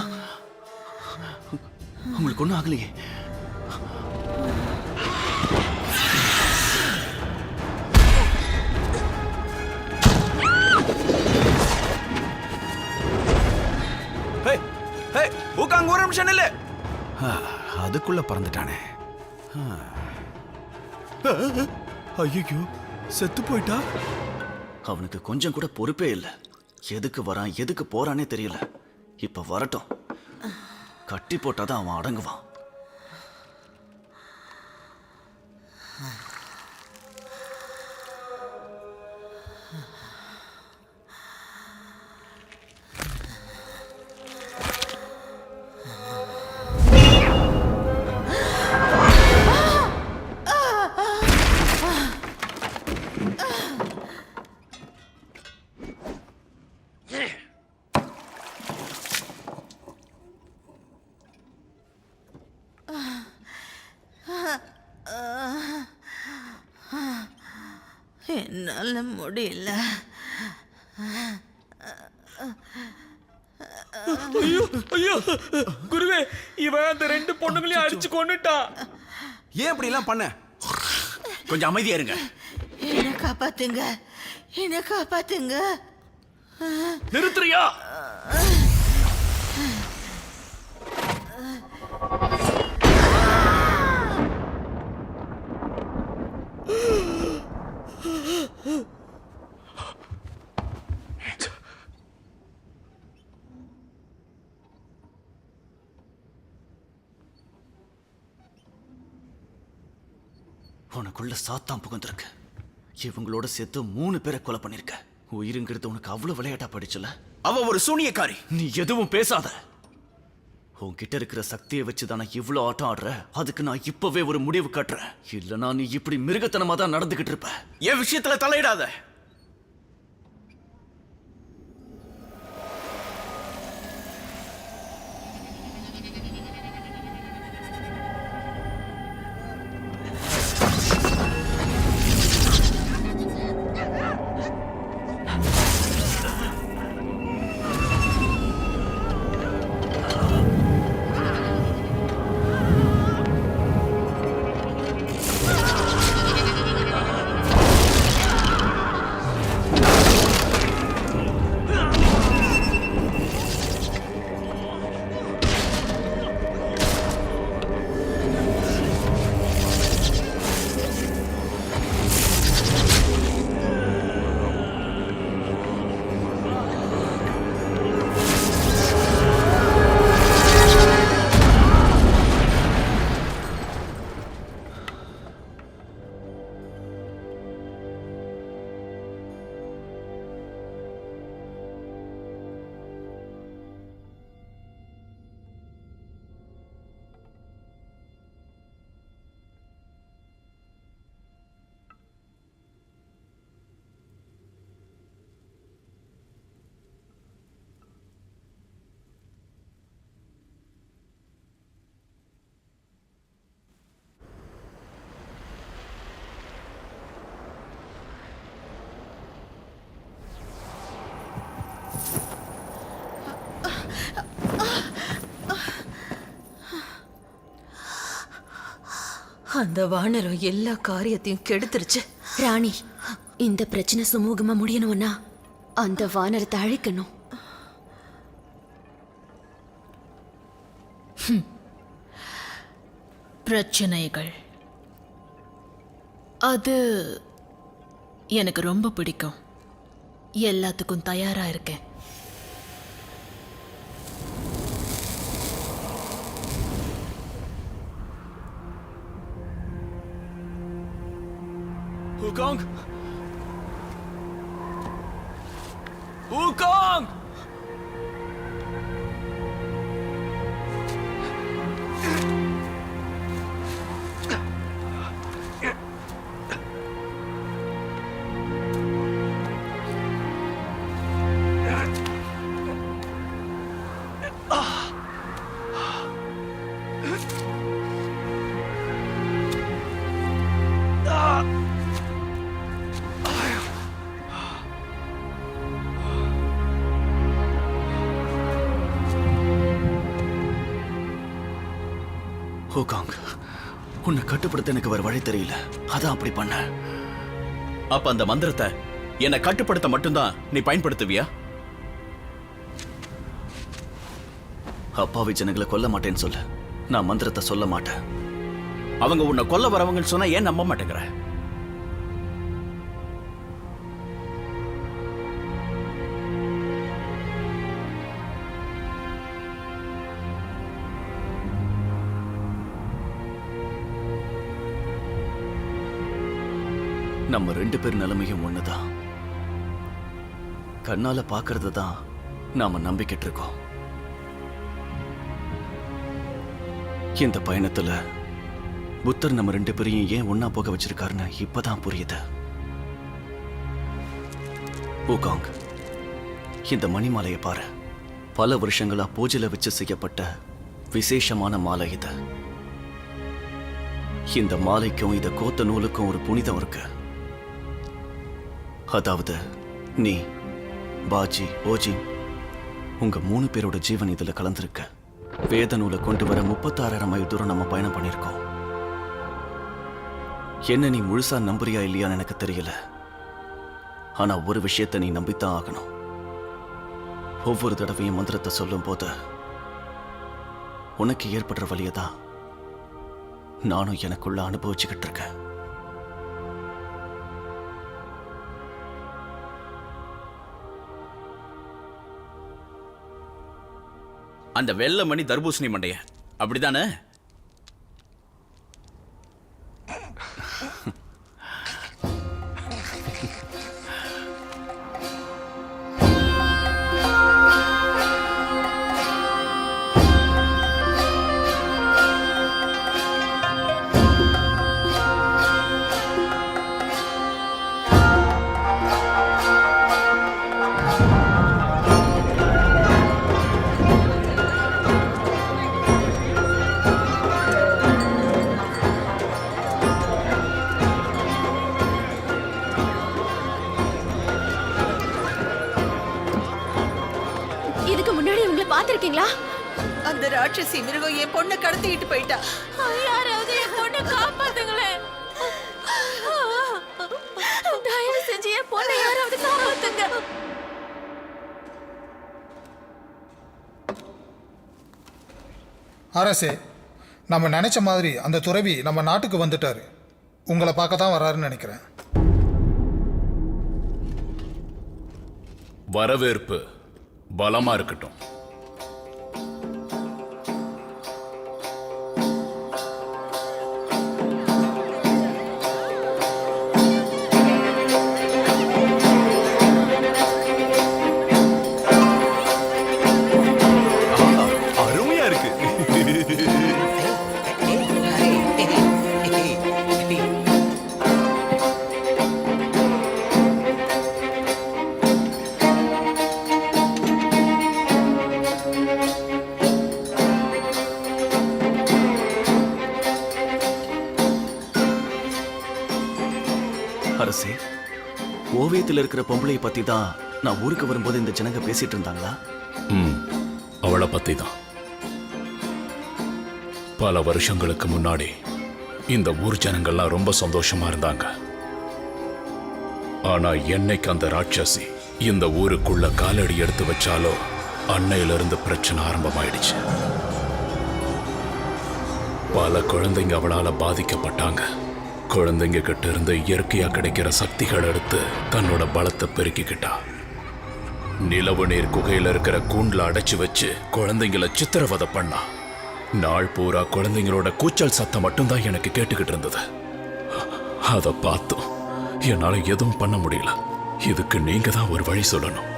உங்களுக்கு ஒன்றும் ஆகலையே? ஊக்காங்க ஒரு நிமிஷம் இல்ல, அதுக்குள்ள பறந்துட்டானே. ஐயோ, செத்து போயிட்டா. அவனுக்கு கொஞ்சம் கூட பொறுப்பே இல்லை. எதுக்கு வரான் எதுக்கு போறானே தெரியல. இப்ப வரட்டும், கட்டி போட்டாதான் அவன் அடங்குவான். என்னால முடியல. ஐயோ ஐயோ குருவே, இவன் அந்த 2 பொண்ணுங்களையும் அடிச்சு கொண்டுட்டா. ஏன் இப்படி எல்லாம் பண்ண? கொஞ்சம் அமைதியா இருங்க. என்ன காப்பாத்துங்க, என்ன காப்பாத்துங்க. நிறுத்துறியா? உனக்குள்ள சாத்தான் புகுந்திருக்கு. இவங்களோட சேர்த்து 3 பேரை கொலை பண்ணிருக்க. உயிருங்கிறது உனக்கு அவ்வளவு விளையாட்டா படிச்சல. அவ ஒரு சூனியக்காரி. நீ எதுவும் பேசாத. உன்கிட்ட இருக்கிற சக்தியை வச்சுதானே இவ்வளவு ஆட்டம் ஆடுற. அதுக்கு நான் இப்பவே ஒரு முடிவு கட்டுறேன். இல்லனா நீ இப்படி மிருகத்தனமா தான் நடந்துகிட்டு இருப்ப. என் விஷயத்துல தலையிடாத. அந்த வானரம் எல்லா காரியத்தையும் கெடுத்துருச்சு. ராணி, இந்த பிரச்சனை சுமூகமா முடியணும்னா அந்த வானரத்தை அழிக்கணும். பிரச்சனைகள் அது எனக்கு ரொம்ப பிடிக்கும். எல்லாத்துக்கும் தயாரா இருக்கேன். Wukong! Wukong! ஹோகாங், உன்னை கட்டுப்படுத்த எனக்கு வேற வழி தெரியல, அதான் அப்படி பண்ண. அப்ப அந்த மந்திரத்தை என்னை கட்டுப்படுத்த மட்டும்தான் நீ பயன்படுத்துவியா? அப்பாவி ஜனங்களை கொல்ல மாட்டேன்னு சொல்ல, நான் மந்திரத்தை சொல்ல மாட்டேன். அவங்க உன்னை கொல்ல வரவங்கன்னு சொன்னா ஏன் நம்ப மாட்டேங்கிற? நம்ம 2 பேர் நிலைமையும் ஒண்ணுதான். கண்ணால பாக்குறது தான் நாம நம்பிக்கிட்டு இருக்கோம். இந்த பயணத்துல புத்தர் நம்ம 2 பேரையும் ஏன் ஒன்னா போக வச்சிருக்காருன்னு இப்பதான் புரியுது. ஹோகாங், இந்த மணிமாலையை பாரு. பல வருஷங்களா பூஜையில வச்சு செய்யப்பட்ட விசேஷமான மாலை இது. இந்த மாலைக்கும் இத கோத்த நூலுக்கும் ஒரு புனிதம் இருக்கு. அதாவது நீ, பாஜி, ஓஜி, உங்க 3 பேரோட ஜீவன் இதுல கலந்திருக்க. வேத நூலை கொண்டு வர 36,000 மைல் தூரம் நம்ம பயணம் பண்ணியிருக்கோம். என்ன நீ முழுசா நம்புறியா இல்லையான்னு எனக்கு தெரியல. ஆனா ஒரு விஷயத்தை நீ நம்பித்தான் ஆகணும். ஒவ்வொரு தடவையும் மந்திரத்தை சொல்லும் போது உனக்கு ஏற்படுற வழியதான் நானும் எனக்குள்ள அனுபவிச்சுக்கிட்டு இருக்கேன். அந்த வெள்ளை மணி தர்பூசணி மண்டைய அப்படிதானே? இதுக்கு முன்னாடி உங்களை பார்த்திருக்கீங்களா? அந்த ராட்சசி மிருகம் என் பொண்ணை கடத்திக்கிட்டு போயிட்டா. யாராவது என் பொண்ணை காப்பாத்துங்களேன். தயவு செஞ்சு என் பொண்ணை யாராவது காப்பாத்துங்க. அரசே, நம்ம நினைச்ச மாதிரி அந்த துறவி நம்ம நாட்டுக்கு வந்துட்டாரு. உங்களை பார்க்க தான் வராருன்னு நினைக்கிறேன். வரவேற்பு பலமா இருக்கட்டும். அருமையா இருக்கு. அரசே, ஓவியத்தில் இருக்கிற பொம்பளையை பத்தி தான் நான் ஊருக்கு வரும்போது இந்த ஜனங்க பேசிட்டு இருந்தாங்களா? அவளை பத்தி தான். பல வருஷங்களுக்கு முன்னாடி இந்த ஊர் ஜனங்கள்லாம் ரொம்ப சந்தோஷமா இருந்தாங்க. ஆனா என்னைக்கு அந்த ராட்சசி இந்த ஊருக்குள்ள காலடி எடுத்து வச்சாலோ அன்னையிலிருந்து பிரச்சனை ஆரம்பமாயிடுச்சு. பல குழந்தைங்க அவளால பாதிக்கப்பட்டாங்க. குழந்தைங்க கிட்ட இருந்து இயற்கையா கிடைக்கிற சக்திகள் எடுத்து தன்னோட பலத்தை பெருக்கிக்கிட்டா. நிலவு நீர் குகையில இருக்கிற கூண்டுல அடைச்சு வச்சு குழந்தைங்களை சித்திரவதை பண்ணா. நாள் பூரா குழந்தைங்களோட கூச்சல் சத்தம் மட்டும்தான் எனக்கு கேட்டுக்கிட்டு இருந்தது. அதை பார்த்தும் என்னால எதுவும் பண்ண முடியல. இதுக்கு நீங்க தான் ஒரு வழி சொல்லணும்.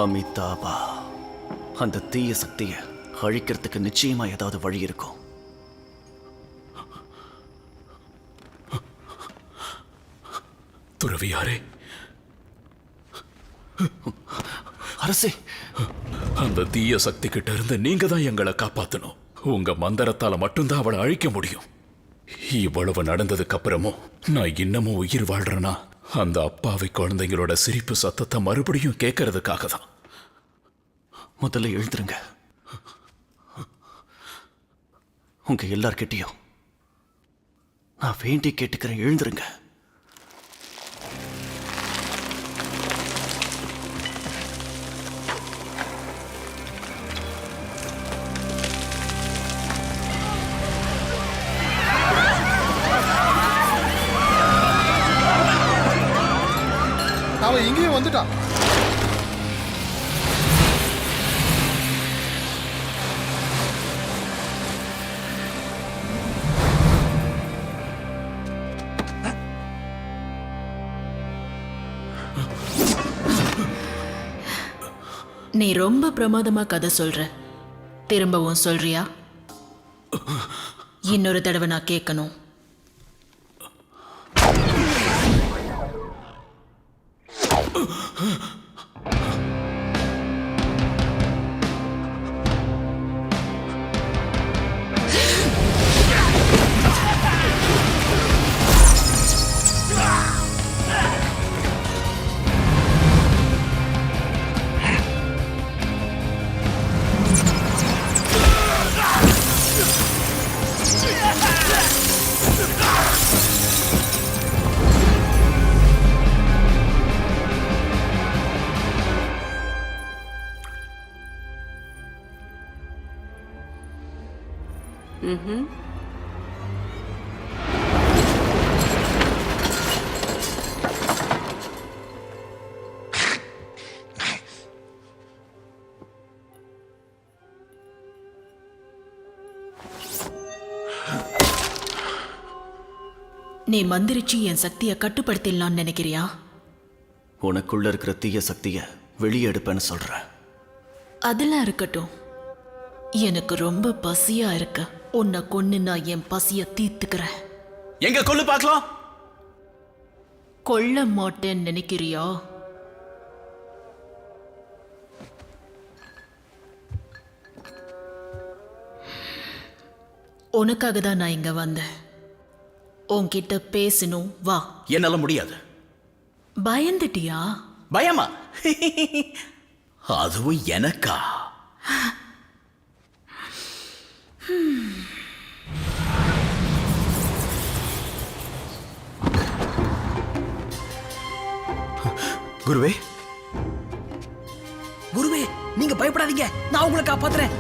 அமிதாபா, அந்த தீய சக்தியை அழிக்கிறதுக்கு நிச்சயமா ஏதாவது வழி இருக்கும். துறவியாரே, அரசே, அந்த தீய சக்தி கிட்ட இருந்து நீங்க தான் எங்களை காப்பாத்தணும். உங்க மந்திரத்தால மட்டும்தான் அவளை அழிக்க முடியும். இவ்வளவு நடந்ததுக்கு அப்புறமும் நான் இன்னமும் உயிர் வாழ்றேன்னா அந்த அப்பாவி குழந்தைங்களோட சிரிப்பு சத்தத்தை மறுபடியும் கேட்கறதுக்காக தான். முதல்ல எழுந்துருங்க. உங்க எல்லார்கிட்டயும் நான் வேண்டி கேட்டுக்கிறேன், எழுந்துருங்க. அவன் இங்கேயும் வந்துட்டான். நீ ரொம்ப பிரமாதமா கதை சொல்ற. திரும்பவும் சொல்றியா? இன்னொரு தடவை நான் கேட்கணும். நீ மந்திரிச்சு என் சக்தியை கட்டுப்படுத்திடலாம்னு நினைக்கிறியா? உனக்குள்ள இருக்கிற தீய சக்தியை வெளியே எடுப்பேன்னு சொல்ற. அதெல்லாம் இருக்கட்டும். எனக்கு ரொம்ப பசியா இருக்கு. உன்னை கொன்னு நான் என் பசிய தீர்த்துக்கிறேன். எங்க கொல்லு பார்க்கலாம். கொல்ல மாட்டேன்னு நினைக்கிறியா? உனக்காக தான் நான் இங்க வந்தேன். உன்கிட்ட பேசணும், வா. என்னால முடியாது. பயந்துட்டியா? பயமா? அதுவும் எனக்கா? குருவே, குருவே, நீங்க பயப்படாதீங்க, நான் உங்களை காப்பாத்துறேன்.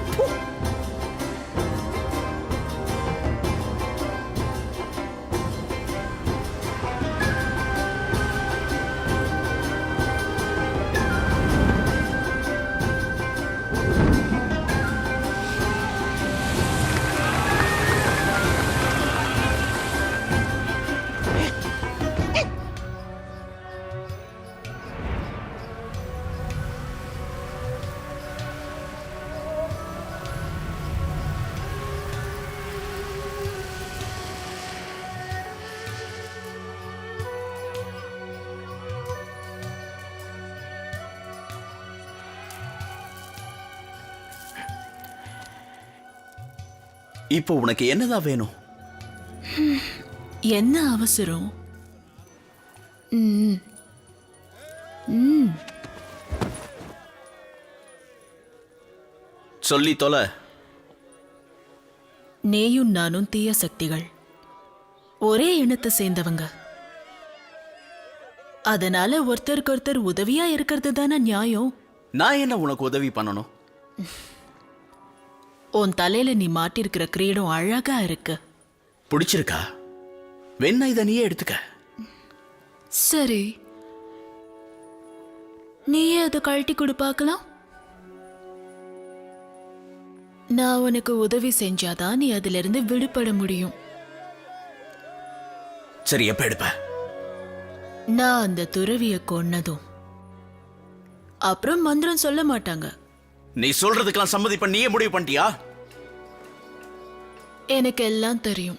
இப்போ உனக்கு என்னதான் வேணும்? என்ன அவசரம்? சொல்லி தொலை. நீயும் நானும் தீய சக்திகள், ஒரே இனத்தை சேர்ந்தவங்க. அதனால ஒருத்தருக்கு ஒருத்தர் உதவியா இருக்கிறது தானே நியாயம். நான் என்ன உனக்கு உதவி பண்ணணும்? உன் தலையில நீ மாட்டிருக்கிற கிரீடம் அழகா இருக்கு. பிடிச்சிருக்கா? வேணா இதை நீயே எடுத்துக்க. சரி, நீயே அதை கழட்டி கொடு பார்க்கலாம். நான் உனக்கு உதவி செஞ்சாதான் நீ அதுல இருந்து விடுபட முடியும். சரி, எப்ப எடுப்ப? நான் அந்த துறவிய கொன்னதும் அப்புறம் மந்திரம் சொல்ல மாட்டாங்க. நீ சொல்றதுக்கெல்லாம் சம்மதிப்ப நீயே முடிவு பண்ணிட்டியா? எனக்கு எல்லாம் தெரியும்.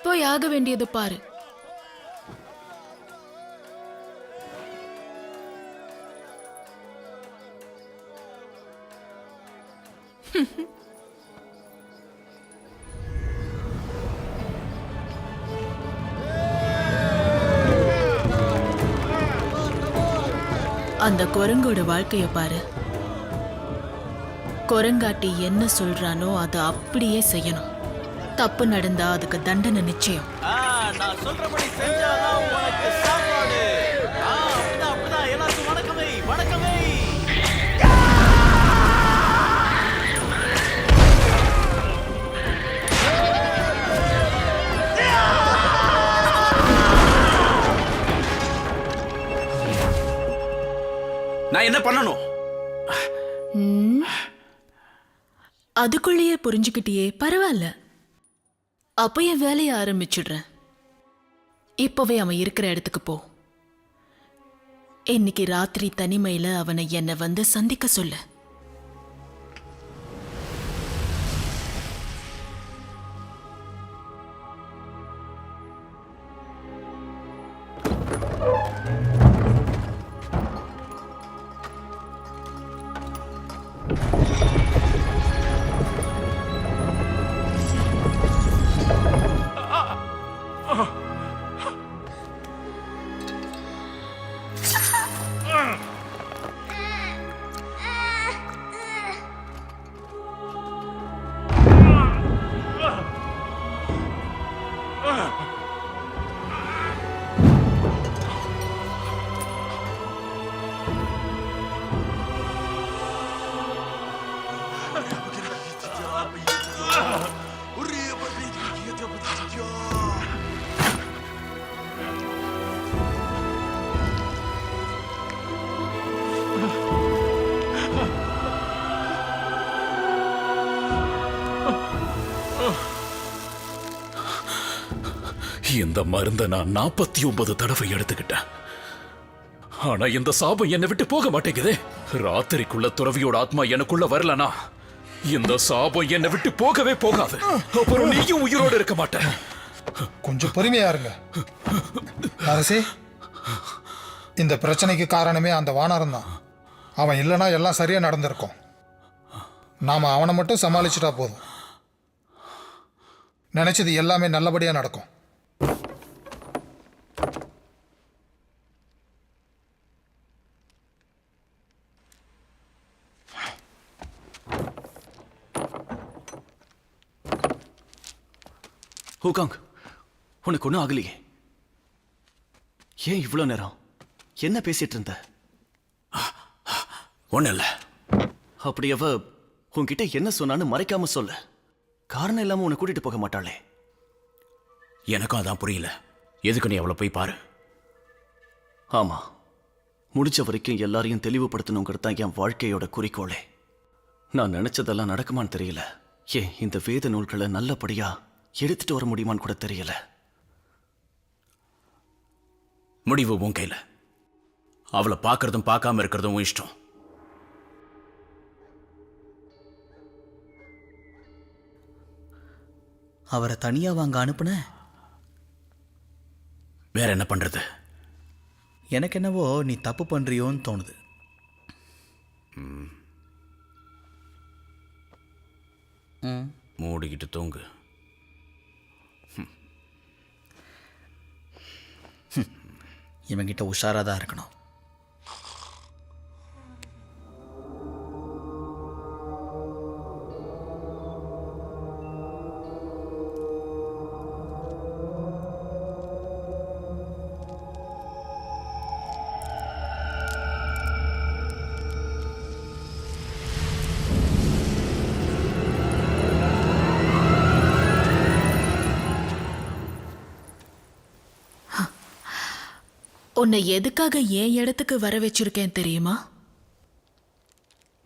போய் ஆக வேண்டியது பாரு. அந்த குரங்கோட வாழ்க்கைய பாரு. குரங்காட்டி என்ன சொல்றானோ அதை அப்படியே செய்யணும். தப்பு நடந்தா அதுக்கு தண்டனை நிச்சயம். நான் சொல்றபடி செஞ்சாதான் உனக்கு சாப்பாடு. அப்படிதான் எல்லாருக்கும் வணக்கமே வணக்கமே. நான் என்ன பண்ணணும்? அதுக்குள்ளேயே புரிஞ்சுக்கிட்டியே, பரவாயில்ல. அப்ப என் வேலையை ஆரம்பிச்சிடுறேன். இப்பவே அவன் இருக்கிற இடத்துக்கு போ. இன்னைக்கு ராத்திரி தனிமையில அவனை என்னை வந்து சந்திக்க சொல்லு. இந்த மருந்தை நான் 49 தடவை எடுத்துக்கிட்டேன். ஆனா இந்த சாபம் என்னை விட்டு போக மாட்டேங்குதே. ராத்திரிக்குள்ள துறவியோட ஆத்மா எனக்குள்ள வரலனா இந்த சாபம் என்னை விட்டு போகவே போகாது. அப்புறம் நீயும் உயிரோடு இருக்க மாட்டேன். கொஞ்சம் பொறுமையா இருங்க அரசே. இந்த பிரச்சனைக்கு காரணமே அந்த வானரம் தான். அவன் இல்லைன்னா எல்லாம் சரியா நடந்திருக்கும். நாம அவனை மட்டும் சமாளிச்சுட்டா போதும். நினைச்சது எல்லாமே நல்லபடியா நடக்கும். ஹூகாங், உனக்கு ஒன்றும் ஆகலையே? ஏன் இவ்வளோ நேரம் என்ன பேசிட்டு இருந்த? ஒன்றும் இல்லை. அப்படி அவ உன்கிட்ட என்ன சொன்னான்னு மறைக்காம சொல்ல. காரணம் இல்லாம உன்னை கூட்டிட்டு போக மாட்டாளே. எனக்கும் அதான் புரியல. எதுக்கு நீ அவளை போய் பாரு. ஆமா, முடிச்ச வரைக்கும் எல்லாரையும் தெளிவுபடுத்தணுங்கிறது தான் என் வாழ்க்கையோட குறிக்கோளே. நான் நினைச்சதெல்லாம் நடக்குமான்னு தெரியல. ஏன் இந்த வேத நூல்களை நல்லபடியா எடுத்துட்டு வர முடியுமான்னு கூட தெரியல. முடிவு உன் கையில. அவளை பார்க்கறதும் பார்க்காம இருக்கிறதும் உன் இஷ்டம். அவரை தனியா வாங்க அனுப்புன. வேற என்ன பண்றது? எனக்கு என்னவோ நீ தப்பு பண்றியோன்னு தோணுது. மூடிக்கிட்டு தூங்கு. இவங்கிட்ட உஷாராக தான் இருக்கணும். உன்னை எதுக்காக என் இடத்துக்கு வர வச்சிருக்கேன் தெரியுமா?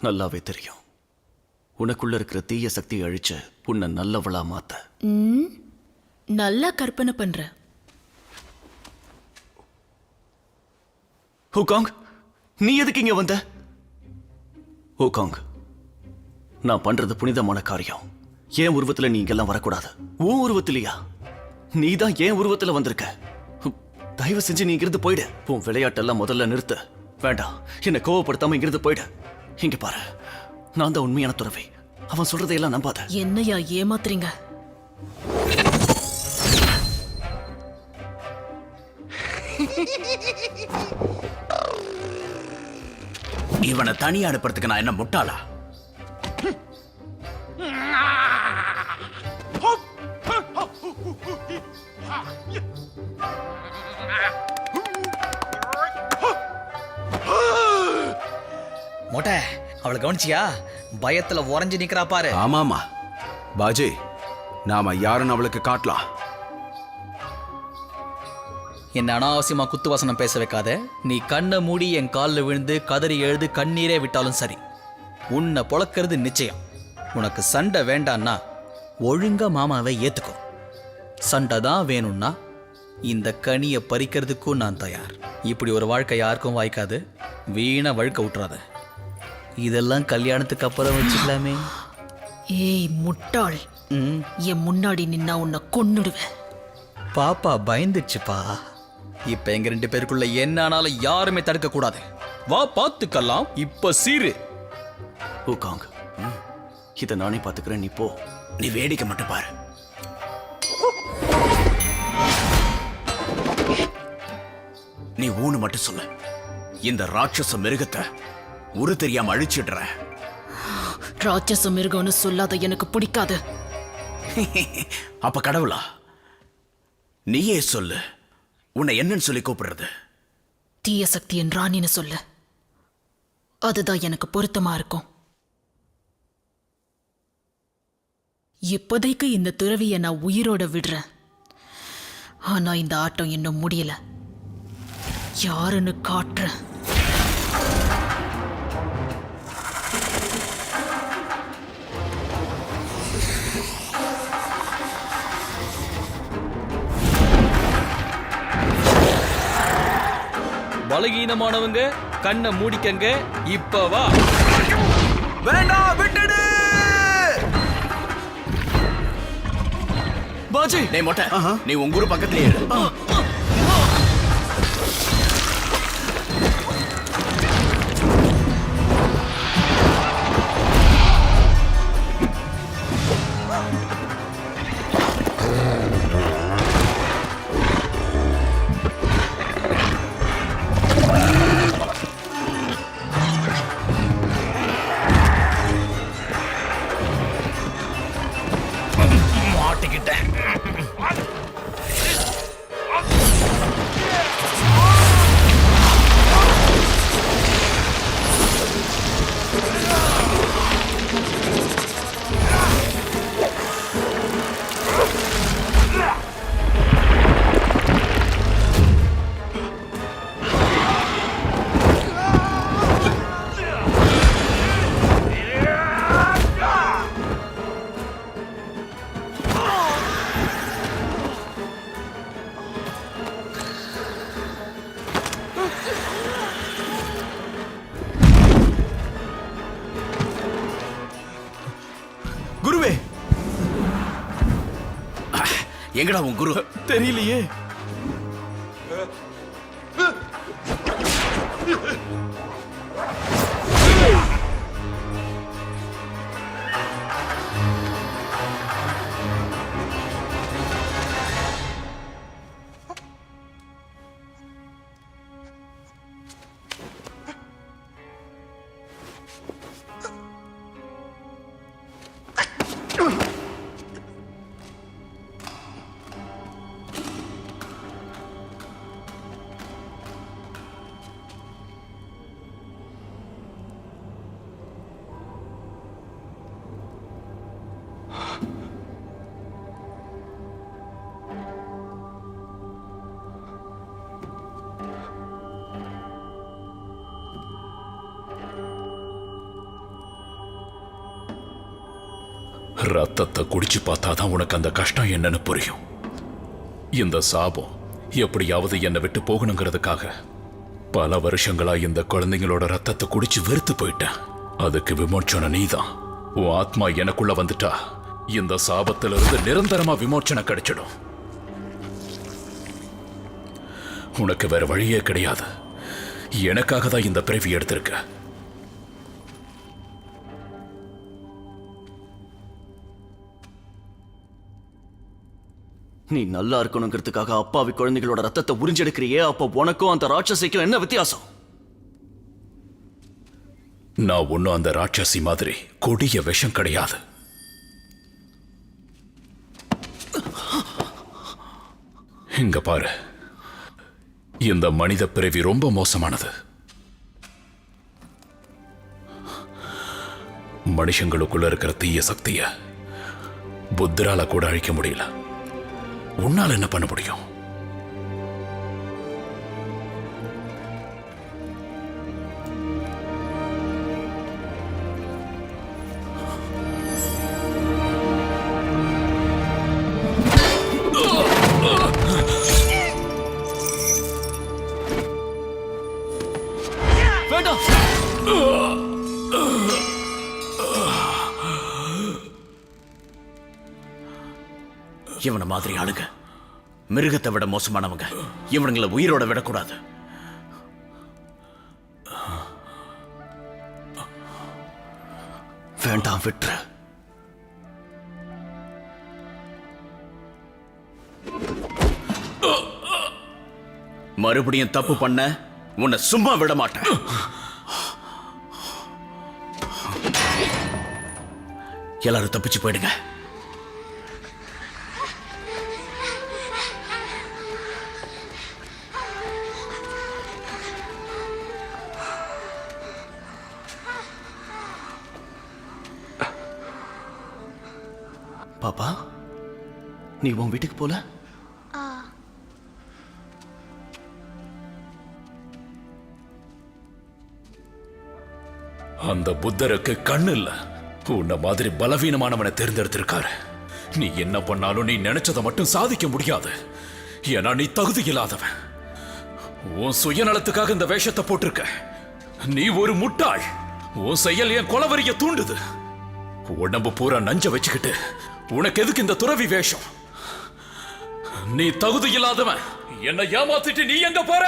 நல்லாவே தெரியும். உனக்குள்ள இருக்கிற தீய சக்தியை அழிச்சு உன்னை நல்லவளா மாத்த. நல்லா கற்பனை பண்ற. ஹூகாங், நீ எதுக்கு இங்க வந்த? ஹூகாங், நான் பண்றது புனிதமான காரியம். ஏன் உருவத்துல நீ இங்கெல்லாம் வரக்கூடாது. உன் உருவத்திலையா? நீ தான் ஏன் உருவத்துல வந்திருக்க. தயவு செஞ்சு நீ இங்கிருந்து போயிடு. உன் விளையாட்டெல்லாம் முதல்ல நிறுத்து. வேண்டாம், என்னை கோவப்படுத்தாம இங்கிருந்து போயிடு. இங்க பாரு, நான் தான் உண்மையான துறவி. அவன் சொல்றதையெல்லாம் நம்பாத. என்னையா ஏமாத்துறீங்க? இவனை தனியா அனுப்புறதுக்கு நான் என்ன முட்டாளா? கவனிச்சியா? பயத்துல உறைஞ்சு நிக்கிறா பாரு. ஆமாமா பாஜி, நாம யாருன்னு அவளுக்கு காட்டலாம். என்ன அனாவசியமா குத்து வசனம் பேச வைக்காத. நீ கண்ணை மூடி என் காலில் விழுந்து கதறி எழுது கண்ணீரே விட்டாலும் சரி, உன்னை பொழக்கிறது நிச்சயம். உனக்கு சண்டை வேண்டான்னா ஒழுங்கா மாமாவை ஏத்துக்கோ. சண்டை தான் வேணும்னா இந்த கனியை பறிக்கிறதுக்கும் நான் தயார். இப்படி ஒரு வாழ்க்கை யாருக்கும் வாய்க்காது. வீணா வழுக்க விட்டுறாத. இதெல்லாம் கல்யாணத்துக்கு அப்புறம் வச்சுக்கலாமே. ஏய் முட்டாள், என் முன்னாடி நின்னா உன்னை கொன்னுடுவேன். பாப்பா பயந்துச்சுப்பா. இப்ப எங்க 2 பேருக்குள்ள என்ன ஆனாலும் யாருமே தடுக்க கூடாது. வா பார்த்துக்கலாம். இப்ப சீரு ஊகாங், இதை நானே பார்த்துக்கிறேன், நீ போ. நீ வேடிக்கை மட்டும் பாரு. நீ ஊனு மட்டும் சொல்லு. இந்த ராட்சச மிருகத்தை உரு தெரியாம அழிச்சிடுற. ராட்சச மிருகம்னு சொல்லாத, எனக்கு பிடிக்காது. அப்ப கடவுளா? நீயே சொல்லு, உன்னை என்னன்னு சொல்லி கூப்பிடுறது? தீய சக்தியின் ராணின்னு சொல்லு. அதுதான் எனக்கு பொருத்தமா இருக்கும். இப்போதைக்கு இந்த துறவியை நான் உயிரோட விடுறேன். ஆனா இந்த ஆட்டம் இன்னும் முடியல. யாருன்னு காட்டுறேன். பலகீனமானவங்க கண்ணை மூடிக்கங்க. இப்ப வா. வேண்டாம், விட்டுடு. பாஜி, டேய் மொட்டை, நீ உங்க ஊரு பக்கத்துலயே இரு. குருவே. எங்கடா உன் குரு? தெரியலையே. ரத்தத்தை குடிச்சு பார்த்தாதான் உனக்கு அந்த கஷ்டம் என்னன்னு புரியும். இந்த சாபம் எப்படியாவது என்னை விட்டு போகணுங்கிறதுக்காக பல வருஷங்களா இந்த குழந்தைங்களோட ரத்தத்தை குடிச்சு வெறுத்து போயிட்டேன். அதுக்கு விமோச்சனம் நீதான். உன் ஆத்மா எனக்குள்ள வந்துட்டா இந்த சாபத்திலிருந்து நிரந்தரமா விமோச்சனம் கிடைச்சிடும். உனக்கு வேற வழியே கிடையாது. எனக்காக தான் இந்த பிறவி எடுத்திருக்க. நீ நல்லா இருக்கணுங்கிறதுக்காக அப்பாவி குழந்தைகளோட ரத்தத்தை உறிஞ்செடுக்கிறியே, அப்போ உனக்கும் அந்த ராட்சசிக்கும் என்ன வித்தியாசம்? நான் ஒன்னும் அந்த ராட்சசி மாதிரி கொடிய விஷம் கிடையாது. இங்க பாரு, இந்த மனித பிறவி ரொம்ப மோசமானது. மனுஷங்களுக்குள்ள இருக்கிற தீய சக்திய புத்தரால கூட அழிக்க முடியல. உன்னால என்ன பண்ண முடியும்? இவனை மாதிரி ஆளுங்க மிருகத்தை விட மோசமானவங்க. இவனுங்களை உயிரோட விடக்கூடாது. வேண்டாம், விட்டுரு. மறுபடியும் தப்பு பண்ண உன்னை சும்மா விட மாட்டேன். எல்லாரும் தப்பிச்சு போயிடுங்க. பாப்பா, நீ உன் வீட்டுக்கு போல? அந்த புத்தருக்கு கண்ணு இல்ல. உன்ன மாதிரி பலவீனமானவனை தேர்ந்தெடுத்திருக்காரு. நீ என்ன பண்ணாலும் நீ நினைச்சதை மட்டும் சாதிக்க முடியாது. ஏன்னா நீ தகுதி இல்லாதவன். உன் சுயநலத்துக்காக இந்த வேஷத்தை போட்டிருக்க. நீ ஒரு முட்டாள். உன் செயல் என் கொலவரிய தூண்டுது. உடம்பு பூரா நஞ்ச வச்சுக்கிட்டு உனக்கு எதுக்கு இந்த துறவி வேஷம்? நீ தகுதி இல்லாதவன். என்னை ஏமாத்திட்டு நீ எங்க போற?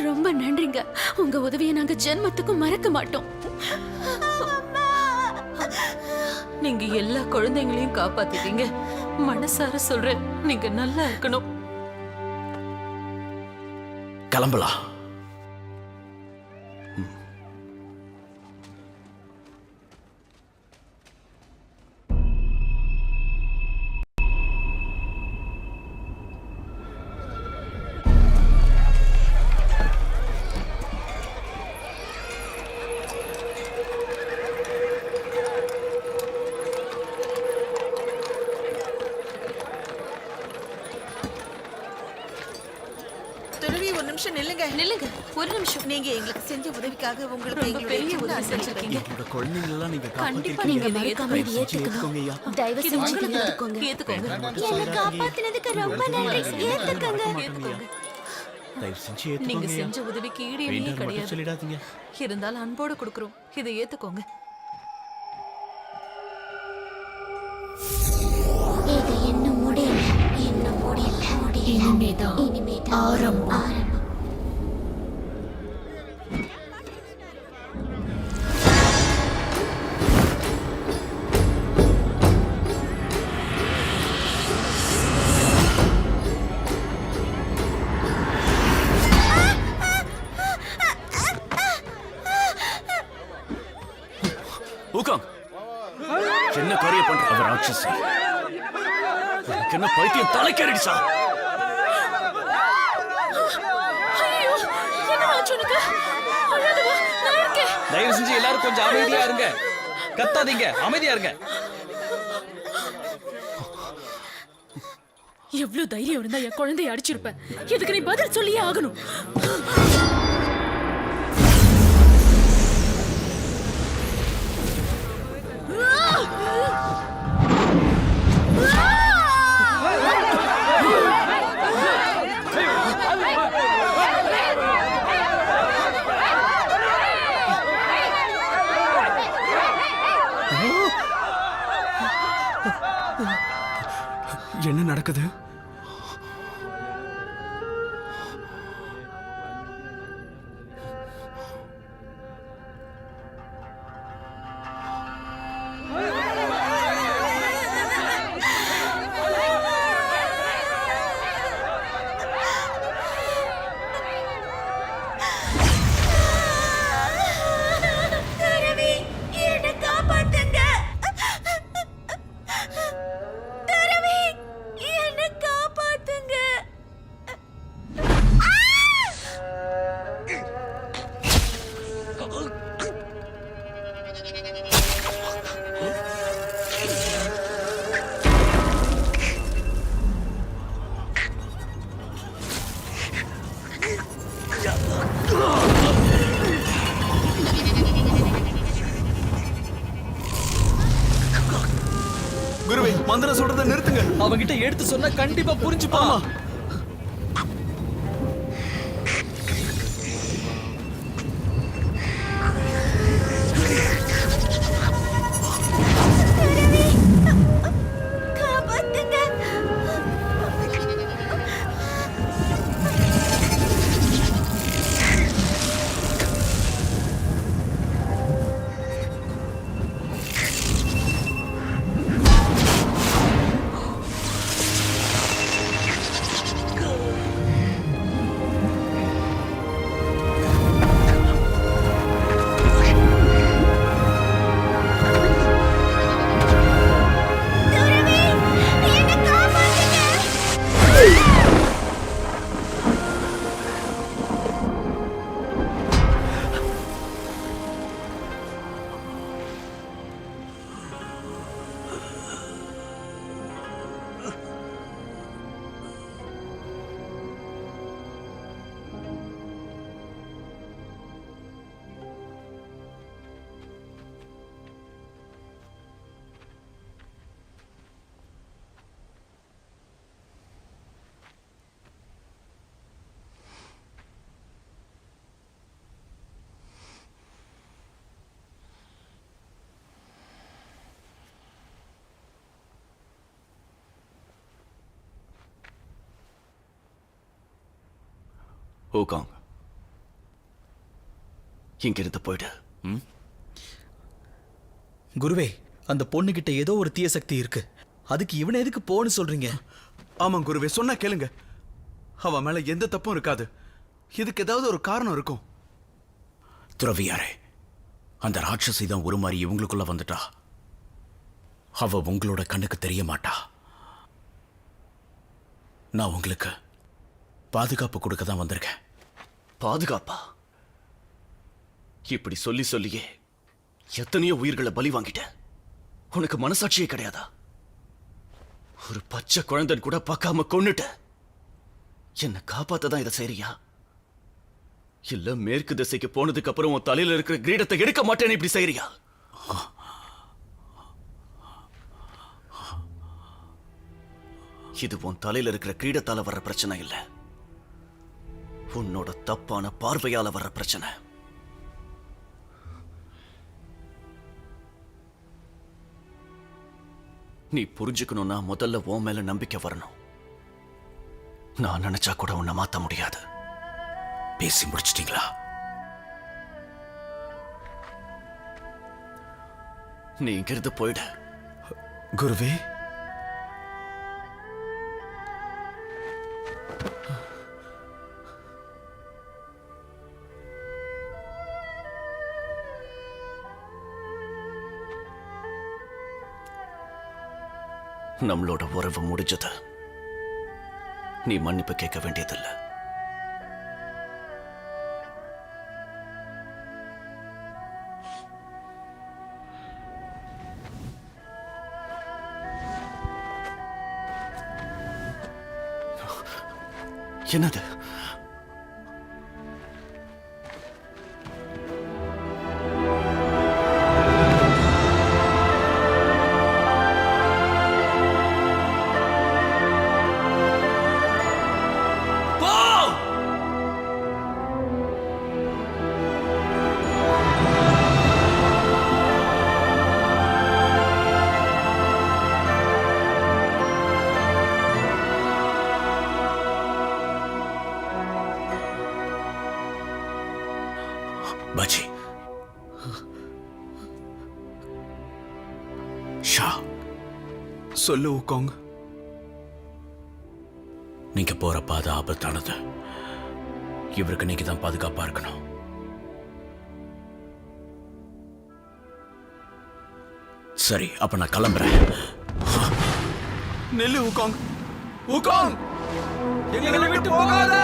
ரொம்ப நன்றிங்க. உங்க உதவியை நாங்க ஜென்மத்துக்கும் மறக்க மாட்டோம். நீங்க எல்லா குழந்தைங்களையும் காப்பாத்திட்டீங்க. மனசார சொல்றேன், நீங்க நல்லா இருக்கணும். கிளம்பலாம். நில்லுங்க நில்லுங்க, ஒரு நிமிஷம். நீங்க எங்களுக்கு செஞ்ச உதவிக்காக உங்களுக்கு ரொம்ப பெரிய உதவி செஞ்சிருக்கீங்க. குழந்தைங்க எல்லாம் நீங்க கண்டிப்பா நீங்க மறக்காம இதை ஏத்துக்கணும். தயவு செஞ்சு இதை ஏத்துக்கோங்க. ஏத்துக்கோங்க. என்னை காப்பாத்தினதுக்கு ரொம்ப நன்றி. ஏத்துக்கோங்க. தயவு செஞ்சு நீங்க ஏத்துக்கோங்க. செஞ்ச உதவிக்கு ஈடு இணையே வேண்டாம் மட்டும் கிடையாது. சொல்லிடாதீங்க. இருந்தாலும் அன்போட கொடுக்குறோம். இதை ஏத்துக்கோங்க. இது இன்னும் முடியல. இன்னும் முடியல. இனிமேதான் ஆரம்பம். ஊக்கம், என்ன காரியம் பண்ற? அவர் ராட்சசி. எனக்கு என்ன பைத்தியம் தலைக்கேறிடுச்சா? தயவு செஞ்சு எல்லாரும் கொஞ்சம் அமைதியா இருங்க. கத்தாதீங்க, அமைதியா இருங்க. எவ்வளவு தைரியம் இருந்தா என் குழந்தைய அடிச்சிருப்பேன். இதுக்கு நீ பதில் சொல்லியே ஆகணும். என்ன நடக்குது? என்னை அதை நிறுத்துங்க. அவங்கிட்ட எடுத்து சொன்னா கண்டிப்பா புரிஞ்சுப்பான். ஊகாங், இங்கிருந்து போயிடு. குருவே, அந்த பொண்ணுகிட்ட ஏதோ ஒரு தீய சக்தி இருக்கு. அதுக்கு இவனை எதுக்கு போன்னு சொல்றீங்க? ஆமாம் குருவே, சொன்னா கேளுங்க. அவன் மேல எந்த தப்பும் இருக்காது. இதுக்கு ஏதாவது ஒரு காரணம் இருக்கும். துறவியாரே, அந்த ராட்சசி தான் ஒரு மாதிரி இவங்களுக்குள்ள வந்துட்டா. அவ உங்களோட கண்ணுக்கு தெரிய மாட்டா. நான் உங்களுக்கு பாதுகாப்பு கொடுக்க தான் வந்திருக்கேன். பாதுகாப்பா? இப்படி சொல்லி சொல்லியே எத்தனையோ உயிர்களை பலி வாங்கிட்ட. உனக்கு மனசாட்சியே கிடையாதா? ஒரு பச்சை குழந்தைன்னு கூட பார்க்காம கொன்னுட்ட. என்ன காப்பாத்த தான் இதை செய்றியா? இல்ல மேற்கு திசைக்கு போனதுக்கு அப்புறம் உன் தலையில இருக்கிற கிரீடத்தை எடுக்க மாட்டேன்னு இப்படி செய்றியா? இது உன் தலையில இருக்கிற கிரீடத்தால வர்ற பிரச்சனை இல்ல, உன்னோட தப்பான பார்வையால வர்ற பிரச்சனை. நீ புரிஞ்சுக்கணும்னா முதல்ல உன் மேல நம்பிக்கை வரணும். நான் நினைச்சா கூட உன்னை மாத்த முடியாது. பேசி முடிச்சிட்டீங்களா? நீ இங்கிருந்து போயிடு. குருவே, நம்மளோட உறவு முடிஞ்சது. நீ மன்னிப்பு கேட்க வேண்டியதில்லை. என்னது? பாஜி, ஷா, சொல்லு ஊகாங். நீங்க போற பாதை ஆபத்தானது. இவருக்கு நீங்க தான் பாதுகாப்பா இருக்கணும். சரி, அப்ப நான் கிளம்புறேன். நெல்லு ஊகாங். ஊகாங், எங்களை விட்டு போகாத.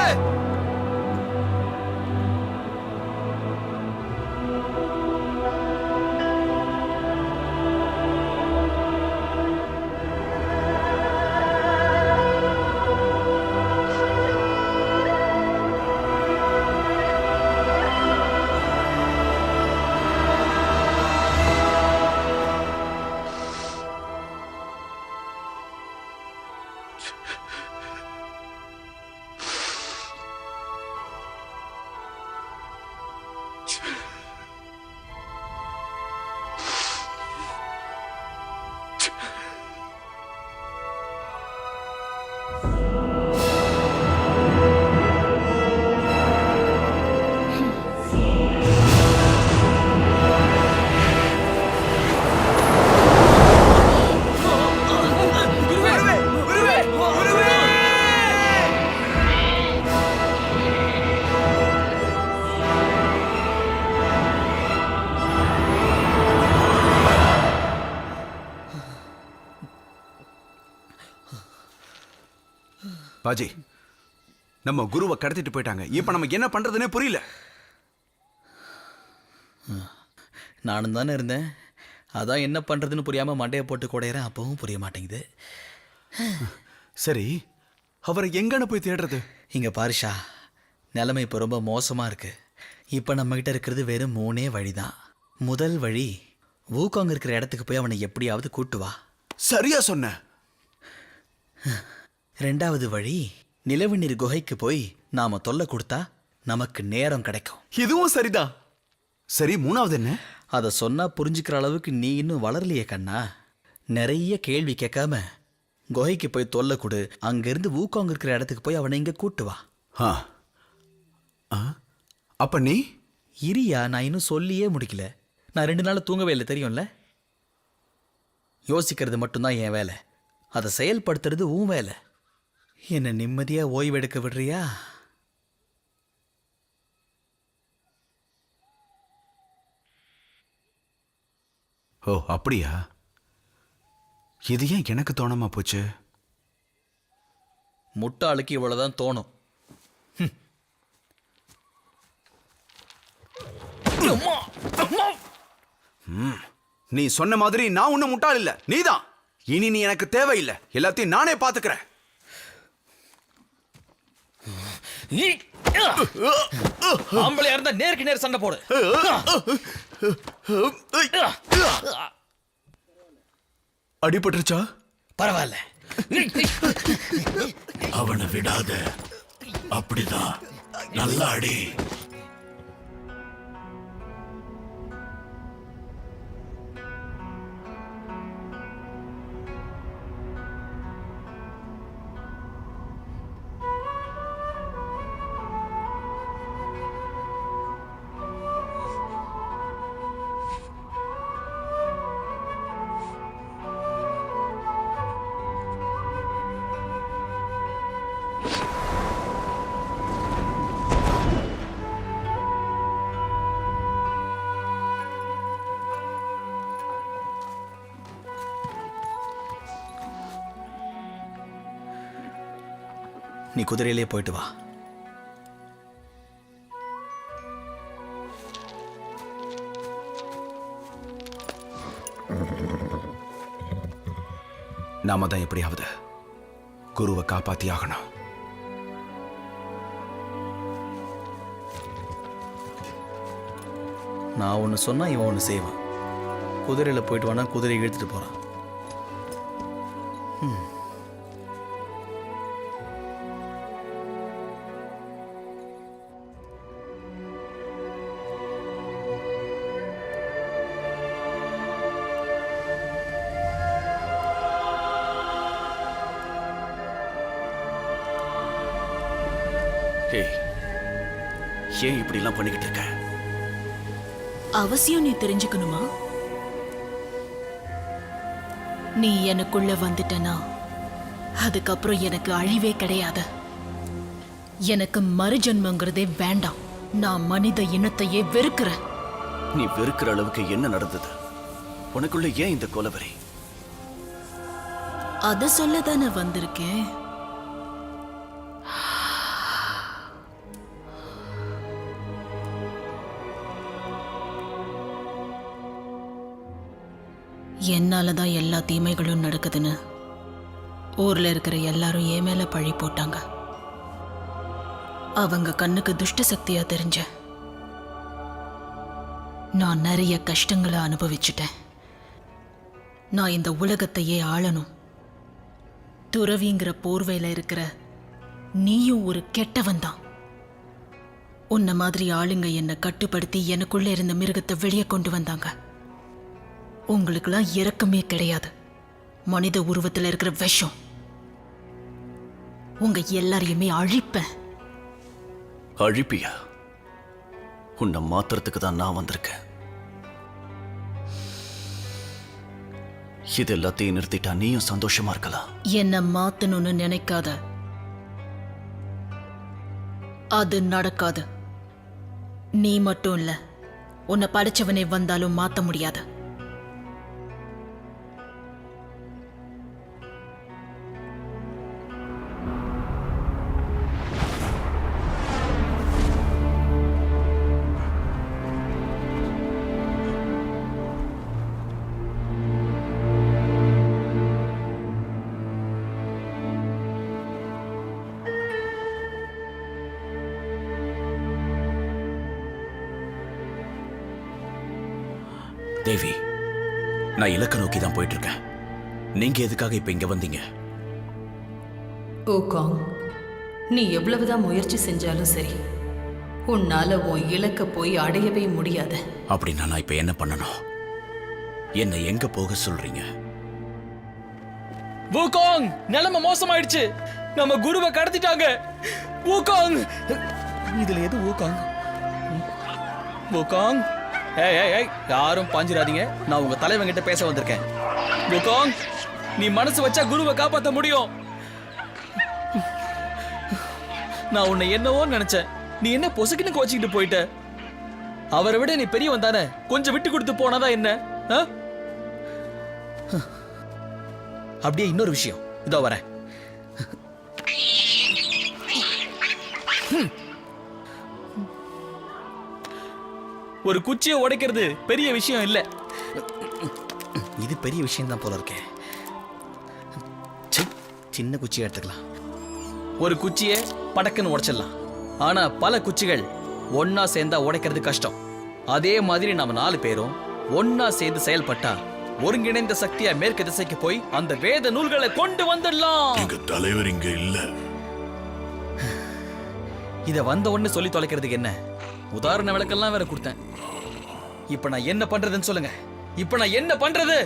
பாஜி, நம்ம குருவை கடத்திட்டு போயிட்டாங்க. இப்ப நம்ம என்ன பண்றதுன்னே புரியல. நானும் தானே இருந்தேன். அதான் என்ன பண்ணுறதுன்னு புரியாமல் மண்டையை போட்டு குடையிறேன். அப்பவும் புரிய மாட்டேங்குது. சரி, அவரை எங்கன்னு போய் தேடுறது? இங்கே பாருஷா, நிலைமை இப்போ ரொம்ப மோசமாக இருக்குது. இப்போ நம்மக்கிட்ட இருக்கிறது வெறும் 3 வழி தான். முதல் வழி, வூகாங் இருக்கிற இடத்துக்கு போய் அவனை எப்படியாவது கூட்டு வா. சரியா சொன்ன. 2வது வழி, நிலவு நீர் குகைக்கு போய் நாம தொல்லை கொடுத்தா நமக்கு நேரம் கிடைக்கும். இதுவும் சரிதான். சரி, 3வது என்ன? அதை சொன்னா புரிஞ்சுக்கிற அளவுக்கு நீ இன்னும் வளரலையே கண்ணா. நிறைய கேள்வி கேட்காம குகைக்கு போய் தொல்லை கொடு. அங்கிருந்து வூகாங் இருக்கிற இடத்துக்கு போய் அவனை இங்க கூட்டு வா. அப்ப நீ இரியா, நான் இன்னும் சொல்லியே முடிக்கல. நான் 2 நாள் தூங்கவே இல்லை, தெரியும்ல. யோசிக்கிறது மட்டும்தான் என் வேலை, அதை செயல்படுத்துறது உன் வேலை. என்னை நிம்மதியா ஓய்வெடுக்க விடுறியா? ஓ, அப்படியா? இது ஏன் எனக்கு தோணாம போச்சு? முட்டாளுக்கு இவ்வளவுதான் தோணும். நீ சொன்ன மாதிரி நான் ஒன்னும் முட்டாள் இல்ல, நீதான். இனி நீ எனக்கு தேவையில்லை, எல்லாத்தையும் நானே பாத்துக்கிறேன். ஆம்பளையா இருந்தா நேருக்கு நேர் சண்டை போடு. அடிபட்டுருச்சா? பரவாயில்ல. அவனை விடாத. அப்படிதான், நல்லா அடி. நீ குதிரையிலே போயிட்டு வா. நாம தான் எப்படியாவது குருவை காப்பாத்தி ஆகணும். நான் ஒன்று சொன்னா இவன் ஒன்று செய்வான். குதிரையில் போயிட்டு வானா குதிரையை இழுத்துட்டு போறான். ஏன் இப்படி எல்லாம் பண்ணிக்கிட்டு இருக்க? அவசியம் நீ தெரிஞ்சுக்கணுமா? நீ எனக்குள்ள வந்துட்டனா அதுக்கப்புறம் எனக்கு அழிவே கிடையாது. எனக்கு மறுஜன்மங்கிறதே வேண்டாம். நான் மனித இனத்தையே வெறுக்கிறேன். நீ வெறுக்கிற அளவுக்கு என்ன நடந்தது? உனக்குள்ள ஏன் இந்த கொலவெறி? அத சொல்லதானே வந்திருக்கேன். என்னாலதான் எல்லா தீமைகளும் நடக்குதுன்னு ஊர்ல இருக்கிற எல்லாரும் என் மேல பழி போட்டாங்க. அவங்க கண்ணுக்கு துஷ்ட சக்தியா தெரிஞ்ச நான் நிறைய கஷ்டங்களை அனுபவிச்சுட்டேன். நான் இந்த உலகத்தையே ஆளணும். துறவிங்கிற போர்வையில இருக்கிற நீயும் ஒரு கெட்டவன் தான். உன்ன மாதிரி ஆளுங்க என்னை கட்டுப்படுத்தி எனக்குள்ள இருந்த மிருகத்தை வெளியே கொண்டு வந்தாங்க. உங்களுக்கெல்லாம் இரக்கமே கிடையாது. மனித உருவத்தில் இருக்கிற விஷம். உங்க எல்லாரையுமே அழிப்பேன். அழிப்பியா? உன்னை மாத்திரத்துக்கு தான் நான் வந்திருக்கேன். இது எல்லாத்தையும் நிறுத்திட்டா நீயும் சந்தோஷமா இருக்கலாம். என்ன மாத்தணும்னு நினைக்காத. அது நடக்காது. நீ மட்டும் இல்ல, உன்னை படைச்சவனே வந்தாலும் மாத்த முடியாது. தேவி, நான் இலக்க நோக்கி தான் போயிட்டு இருக்கேன். நீங்க எதுக்காக இப்ப இங்க வந்தீங்க? ஓகாங், நீ எவ்வளவுதான் முயற்சி செஞ்சாலும் சரி, உன்னால உன் இலக்க போய் அடையவே முடியாது. அப்படின்னா நான் இப்ப என்ன பண்ணணும்? என்னை எங்க போக சொல்றீங்க? வூகாங், நிலைமை மோசமாயிடுச்சு. நம்ம குருவை கடத்திட்டாங்க. வூகாங், இதுல எது வூகாங்? வூகாங், ஏய் ஏய் ஏய், யாரும் பாஞ்சிராதீங்க. நான் உங்க தலைவன் கிட்ட பேச வந்திருக்கேன். வூகாங், நீ மனசு வச்சா குருவை காப்பாற்ற முடியும். நான் உன்னை என்னவோ நினைச்சேன். நீ என்ன பொசுக்குன்னு கோச்சிக்கிட்டு போயிட்ட. அவரை விட நீ பெரியவன் தானே, கொஞ்சம் விட்டு கொடுத்து போனாதா என்ன? அப்படியே இன்னொரு விஷயம், இதோ வரேன். ஒரு குச்சியை உடைக்கிறது பெரிய விஷயம் இல்ல. இது பெரிய விஷயம் தான் போல இருக்கேன். சின்ன குச்சியை எடுத்துக்கலாம். ஒரு குச்சியை படக்குன்னு உடைச்சிடலாம். ஆனா பல குச்சிகள் ஒன்னா சேர்ந்தா உடைக்கிறது கஷ்டம். அதே மாதிரி நம்ம 4 பேரும் ஒன்னா சேர்ந்து செயல்பட்டா ஒருங்கிணைந்த சக்தியா மேற்கு திசைக்கு போய் அந்த வேத நூல்களை கொண்டு வந்துடலாம். எங்க தலைவர் இங்க இல்ல. இத வந்த உடனே சொல்லி தொலைக்கிறதுக்கு என்ன? உதாரண விளக்கெல்லாம் வேற கொடுத்தேன். இப்ப நான் என்ன பண்றதுன்னு சொல்லுங்க. இப்ப நான் என்ன பண்றது?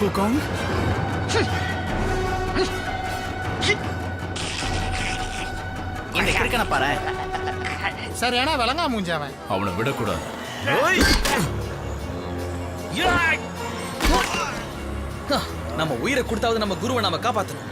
வூகாங், இந்த கிறுக்கனை பாரு. சரியான விளங்கா மூஞ்சாவன். அவனை விடக்கூடாது. நம்ம உயிரை கொடுத்தாவது நம்ம குருவை நாம காப்பாத்தணும்.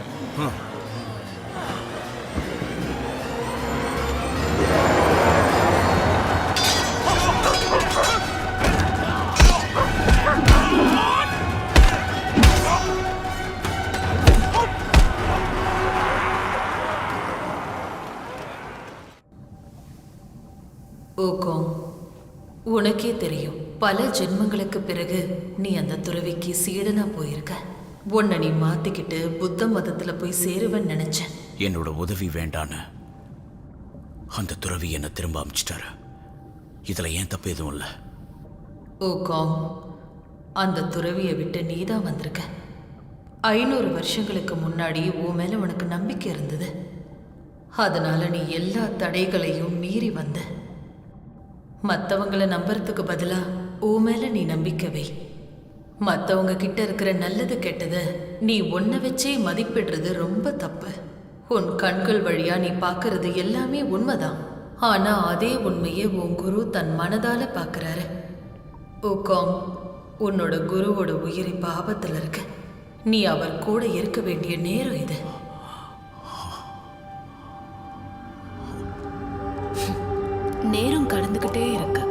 ஓகாங், உனக்கே தெரியும், பல ஜென்மங்களுக்கு பிறகு நீ அந்த துறவிக்கு சீடனா போயிருக்க. உன்னை நீ மாத்திக்கிட்டு புத்த மதத்துல போய் சேருவன்னு நினைச்சேன். என்னோட உதவி வேண்டான்னு அந்த துறவி என்னை திரும்ப அமிச்சிட்டாரு. இதுல ஏன் தப்பு எதுவும் இல்லை. ஓகாங், அந்த துறவியை விட்டு நீதான் வந்திருக்க. 500 வருஷங்களுக்கு முன்னாடி உன் மேல உனக்கு நம்பிக்கை இருந்தது. அதனால நீ எல்லா தடைகளையும் மீறி வந்த. மற்றவங்களை நம்புறதுக்கு பதிலா உன் மேல நீ நம்பிக்கை வை. மற்றவங்க கிட்ட இருக்கிற நல்லது கெட்டது நீ ஒன்ன வச்சே மதிப்பிடுறது ரொம்ப தப்பு. உன் கண்கள் வழியா நீ பார்க்கறது எல்லாமே உண்மைதான். ஆனா அதே உண்மையை உன் குரு தன் மனதால பார்க்கறாரு. ஓகாங், உன்னோட குருவோட உயிர் இப்ப ஆபத்துல இருக்கு. நீ அவர் கூட இருக்க வேண்டிய நேரம் இது. நேரம் கடந்துகிட்டே இருக்கு.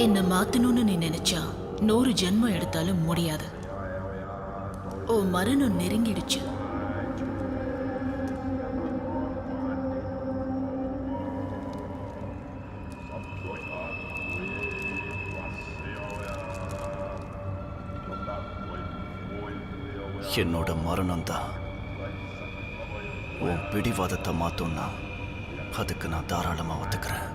என்ன மாத்தணும்னு நீ நினைச்சா 100 ஜென்மம் எடுத்தாலும் முடியாது. ஓ மரணம் நெருங்கிடுச்சு. என்னோட மரணம் தான் உன் பிடிவாதத்தை மாத்தோம்னா அதுக்கு நான் தாராளமா ஒத்துக்கிறேன்.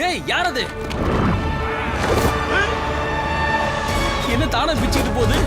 ஏய், யார் அது? என்ன தானே பிச்சுக்கிட்டு போகுது?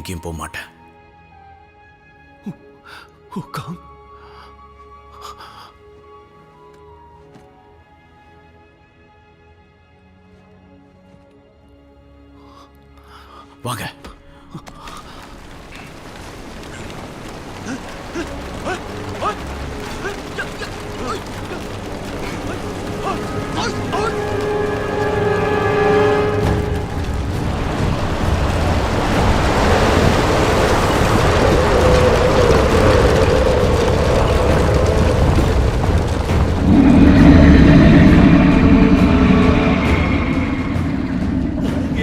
எங்கேயும் போக மாட்டேன். ஊகாங், வாங்க.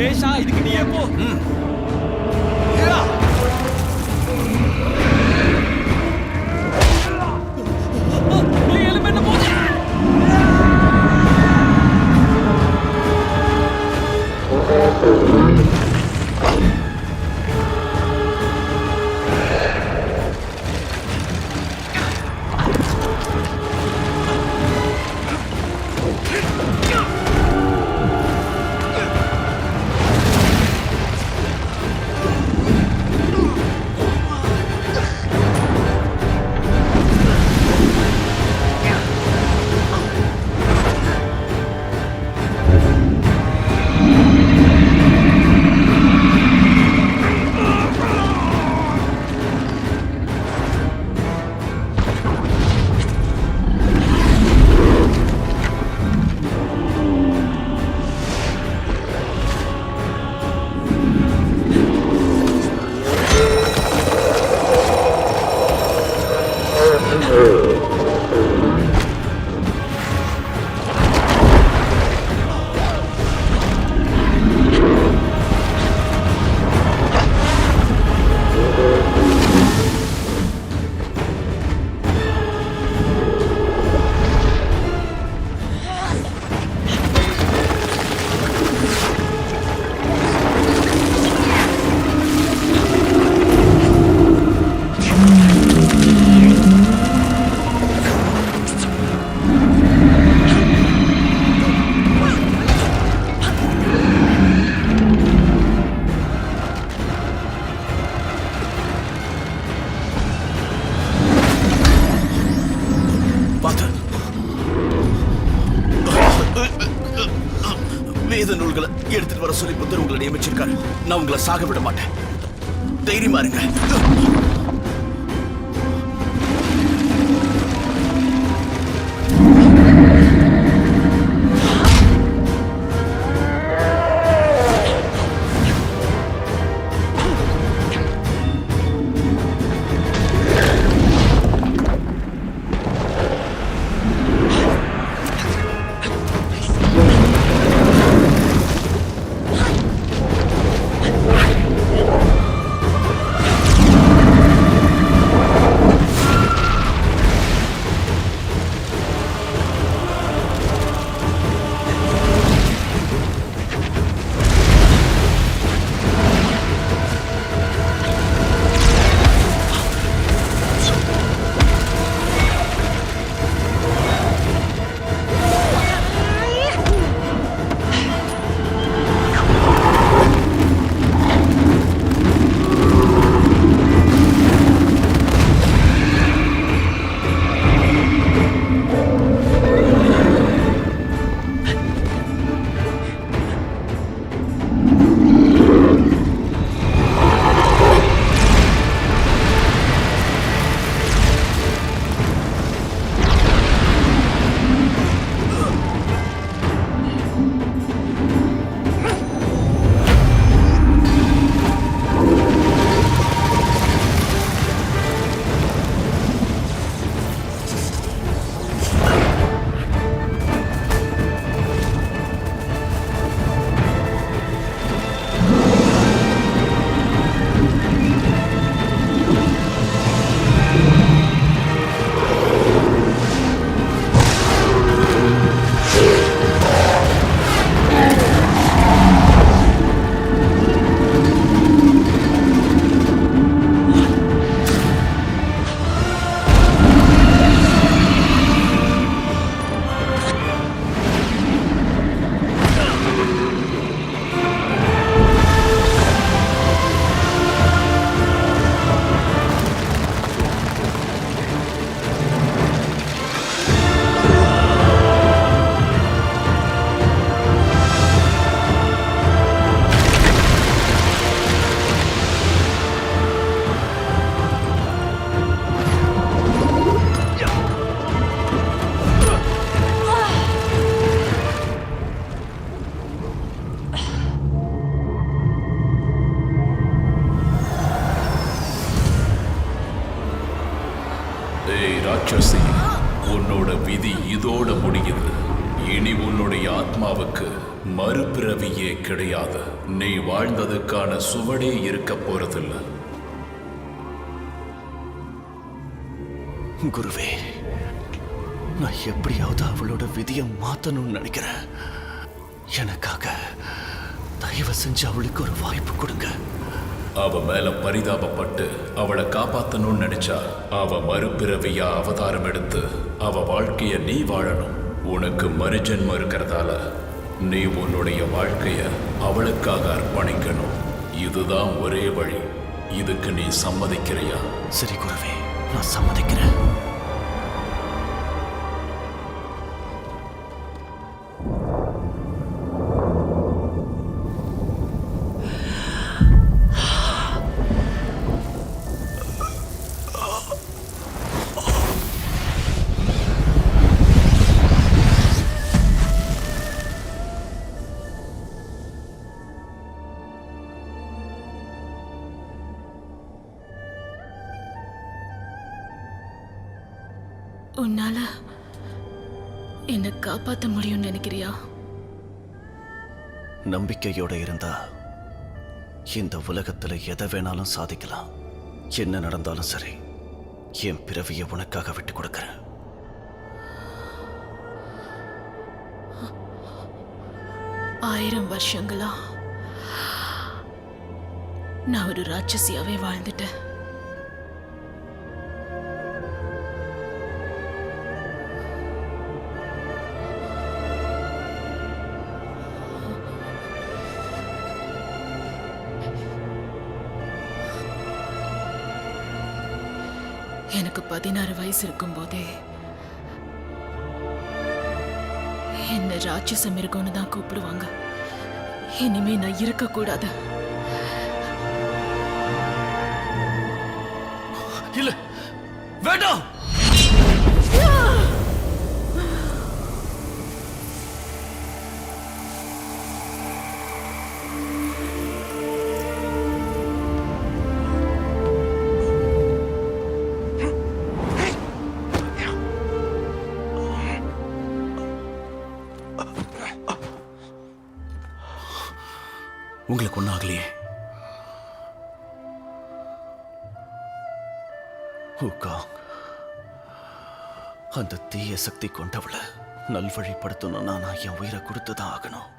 ஏஷா இதுக்கு நீ எப்போ வேத நூல்களை எடுத்துட்டு வர சொல்லி புத்தர் உங்களை நியமிச்சிருக்காரு. நான் உங்களை சாக விட மாட்டேன். தைரியமா இருங்க. ஏய் ராட்சசி, உன்னோட விதி இதோட முடியுது. இனி உன்னுடைய ஆத்மாவுக்கு மறுபிறவியே கிடையாது. நீ வாழ்ந்ததுக்கான சுவடே இருக்க போறதில்ல. குருவே, நான் எப்படியாவது அவளோட விதியை மாத்தணும்னு நினைக்கிறேன். எனக்காக தயவு செஞ்சு அவளுக்கு ஒரு வாய்ப்பு கொடுங்க. அவ மேல பரிதாபப்பட்டு அவளை காப்பாத்தணும்னு நினைச்சா அவ மறுபிறவியா அவதாரம் எடுத்து அவ வாழ்க்கைய நீ வாழணும். உனக்கு மறுஜென்மம் இருக்கிறதால நீ உன்னுடைய வாழ்க்கைய அவளுக்காக அர்ப்பணிக்கணும். இதுதான் ஒரே வழி. இதுக்கு நீ சம்மதிக்கிறியா? சரி குருவே, நான் சம்மதிக்கிறேன். உன்னால என்னை காப்பாற்ற முடியும்னு நினைக்கிறியா? நம்பிக்கையோட இருந்தா இந்த உலகத்துல எதை வேணாலும் சாதிக்கலாம். என்ன நடந்தாலும் சரி, என் பிறவியை உனக்காக விட்டு கொடுக்கிறேன். ஆயிரம் வருஷங்களா நான் ஒரு ராட்சசியாவே வாழ்ந்துட்டேன். எனக்கு 16 வயசு இருக்கும்போதே என்ன ராட்சச மிருகம்னு தான் கூப்பிடுவாங்க. இனிமே நான் இருக்கக்கூடாது. இல்ல, வேண்டாம். உங்களுக்கு ஒன்றும் ஆகலையே? ஊகாங், அந்த தீய சக்தி கொண்டவளை நல்வழிப்படுத்தணும்னா நான் என் உயிரை கொடுத்துதான் ஆகணும்.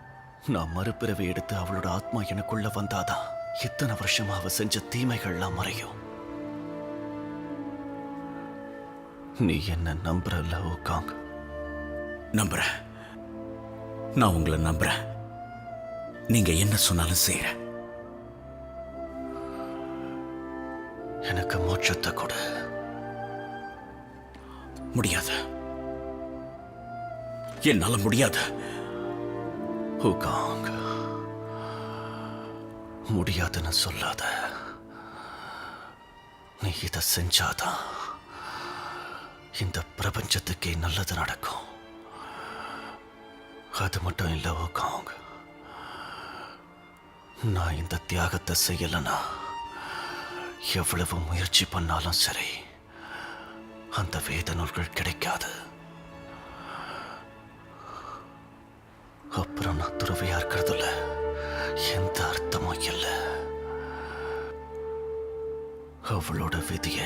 நான் மறுபிறவி எடுத்து அவளோட ஆத்மா எனக்குள்ள வந்தாதான் இத்தனை வருஷமா அவ செஞ்ச தீமைகள்லாம் மறையும். நீ என்ன நம்புறல்ல ஊகாங்? நம்புறேன். நான் உங்களை நம்புறேன். நீங்க என்ன சொன்னாலும் செய்யறேன். எனக்கு மோட்சத்தை கொடு. முடியாது, என்னால முடியாது. ஊகாங், முடியாதுன்னு சொல்லாத. நீ இதை செஞ்சாதான் இந்த பிரபஞ்சத்துக்கே நல்லது நடக்கும். அது மட்டும் இல்லை ஊகாங், நான் இந்த தியாகத்தை செய்யலனா எவ்வளவு முயற்சி பண்ணாலும் சரி அந்த வேத நூல்கள் கிடைக்காது. அப்புறம் நான் துறவியா இருக்கிறதுல எந்த அர்த்தமும் இல்லை. அவளோட விதிய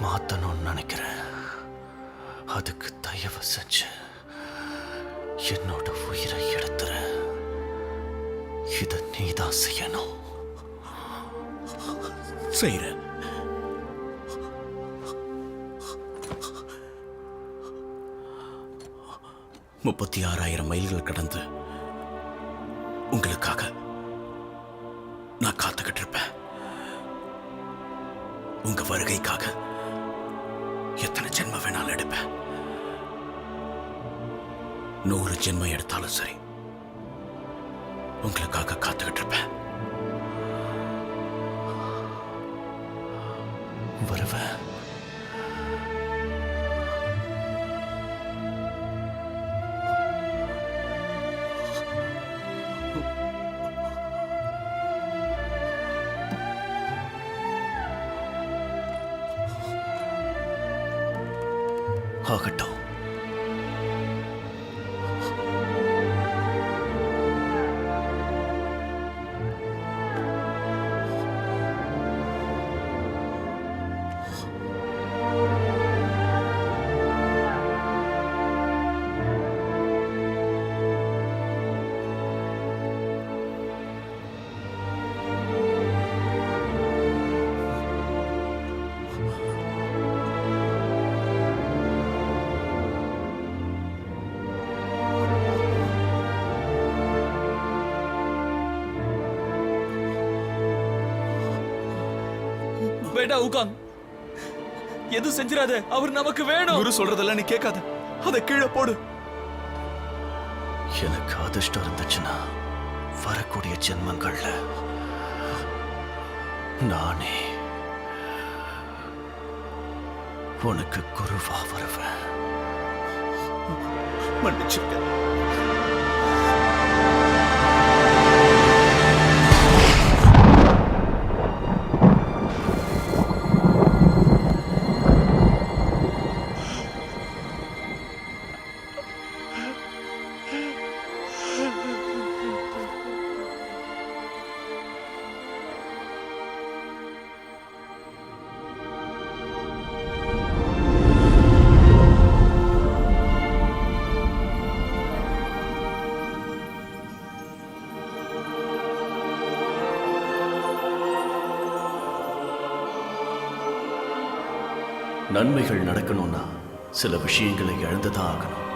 மாத்தணும்னு நினைக்கிறேன். அதுக்கு தயவு செஞ்சு என்னோட உயிரை எடுத்துற. இதை நீதான் செய்யணும். செய்யறேன். முப்பத்தி 6,000 மைல்கள் கடந்து உங்களுக்காக நான் காத்துக்கிட்டு இருப்பேன். உங்க வருகைக்காக எத்தனை ஜென்மம் வேணாலும் எடுப்பேன். 100 ஜென்மம் எடுத்தாலும் சரி உங்களுக்காக காத்துக்கிட்டு இருப்பேன். வருவேன். ஆகட்டும். வேண்டாம் ஊகாங், எதுவும் செஞ்சிடாத. அவர் நமக்கு வேணும். குரு சொல்றதெல்லாம் நீ கேட்காத, அதை கீழே போடு. எனக்கு அதிர்ஷ்டம் இருந்துச்சுன்னா வரக்கூடிய ஜென்மங்கள்ல நானே உனக்கு குருவா வருவேன். மன்னிச்சுக்க. நன்மைகள் நடக்கணும்னா சில விஷயங்களை இழந்துதான் ஆகணும்.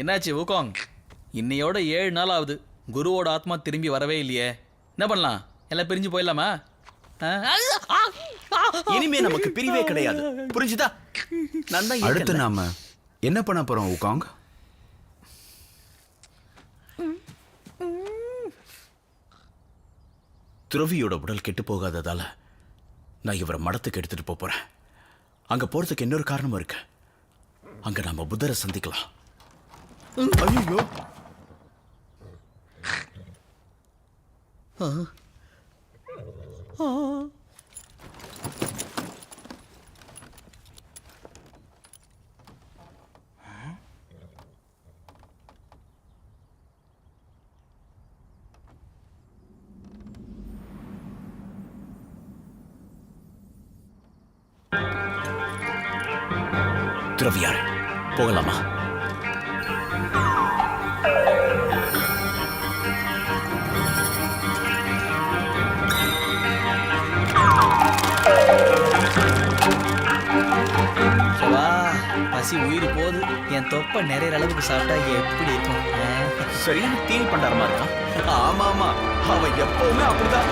என்னாச்சு ஊகாங்? இன்னையோட 7 நாள் ஆகுது. குருவோட ஆத்மா திரும்பி வரவே இல்லையே. என்ன பண்ணலாம்? எல்லாம் பிரிஞ்சு போயிடலாமா? இனிமே நமக்கு பிரிவே கிடையாது, புரிஞ்சுதா? நான் தான் அடுத்து நாம என்ன பண்ண போறோம் ஊகாங்? துறவியோட உடல் கெட்டு போகாததால நான் இவரை மடத்துக்கு எடுத்துட்டு போறேன். அங்க போறதுக்கு இன்னொரு காரணமும் இருக்கு. அங்க நாம புத்தரை சந்திக்கலாம். ஐயோ, துறவியார், போகலாமா? பசி உயிர் போகுது. என் தொப்பை நிறைய அளவுக்கு சாப்பிட்டா எப்படி இருக்கும்? சரியான தீனி பண்டாரமா இருக்கான். ஆமா ஆமா, அவன் எப்பவுமே அப்படிதான்.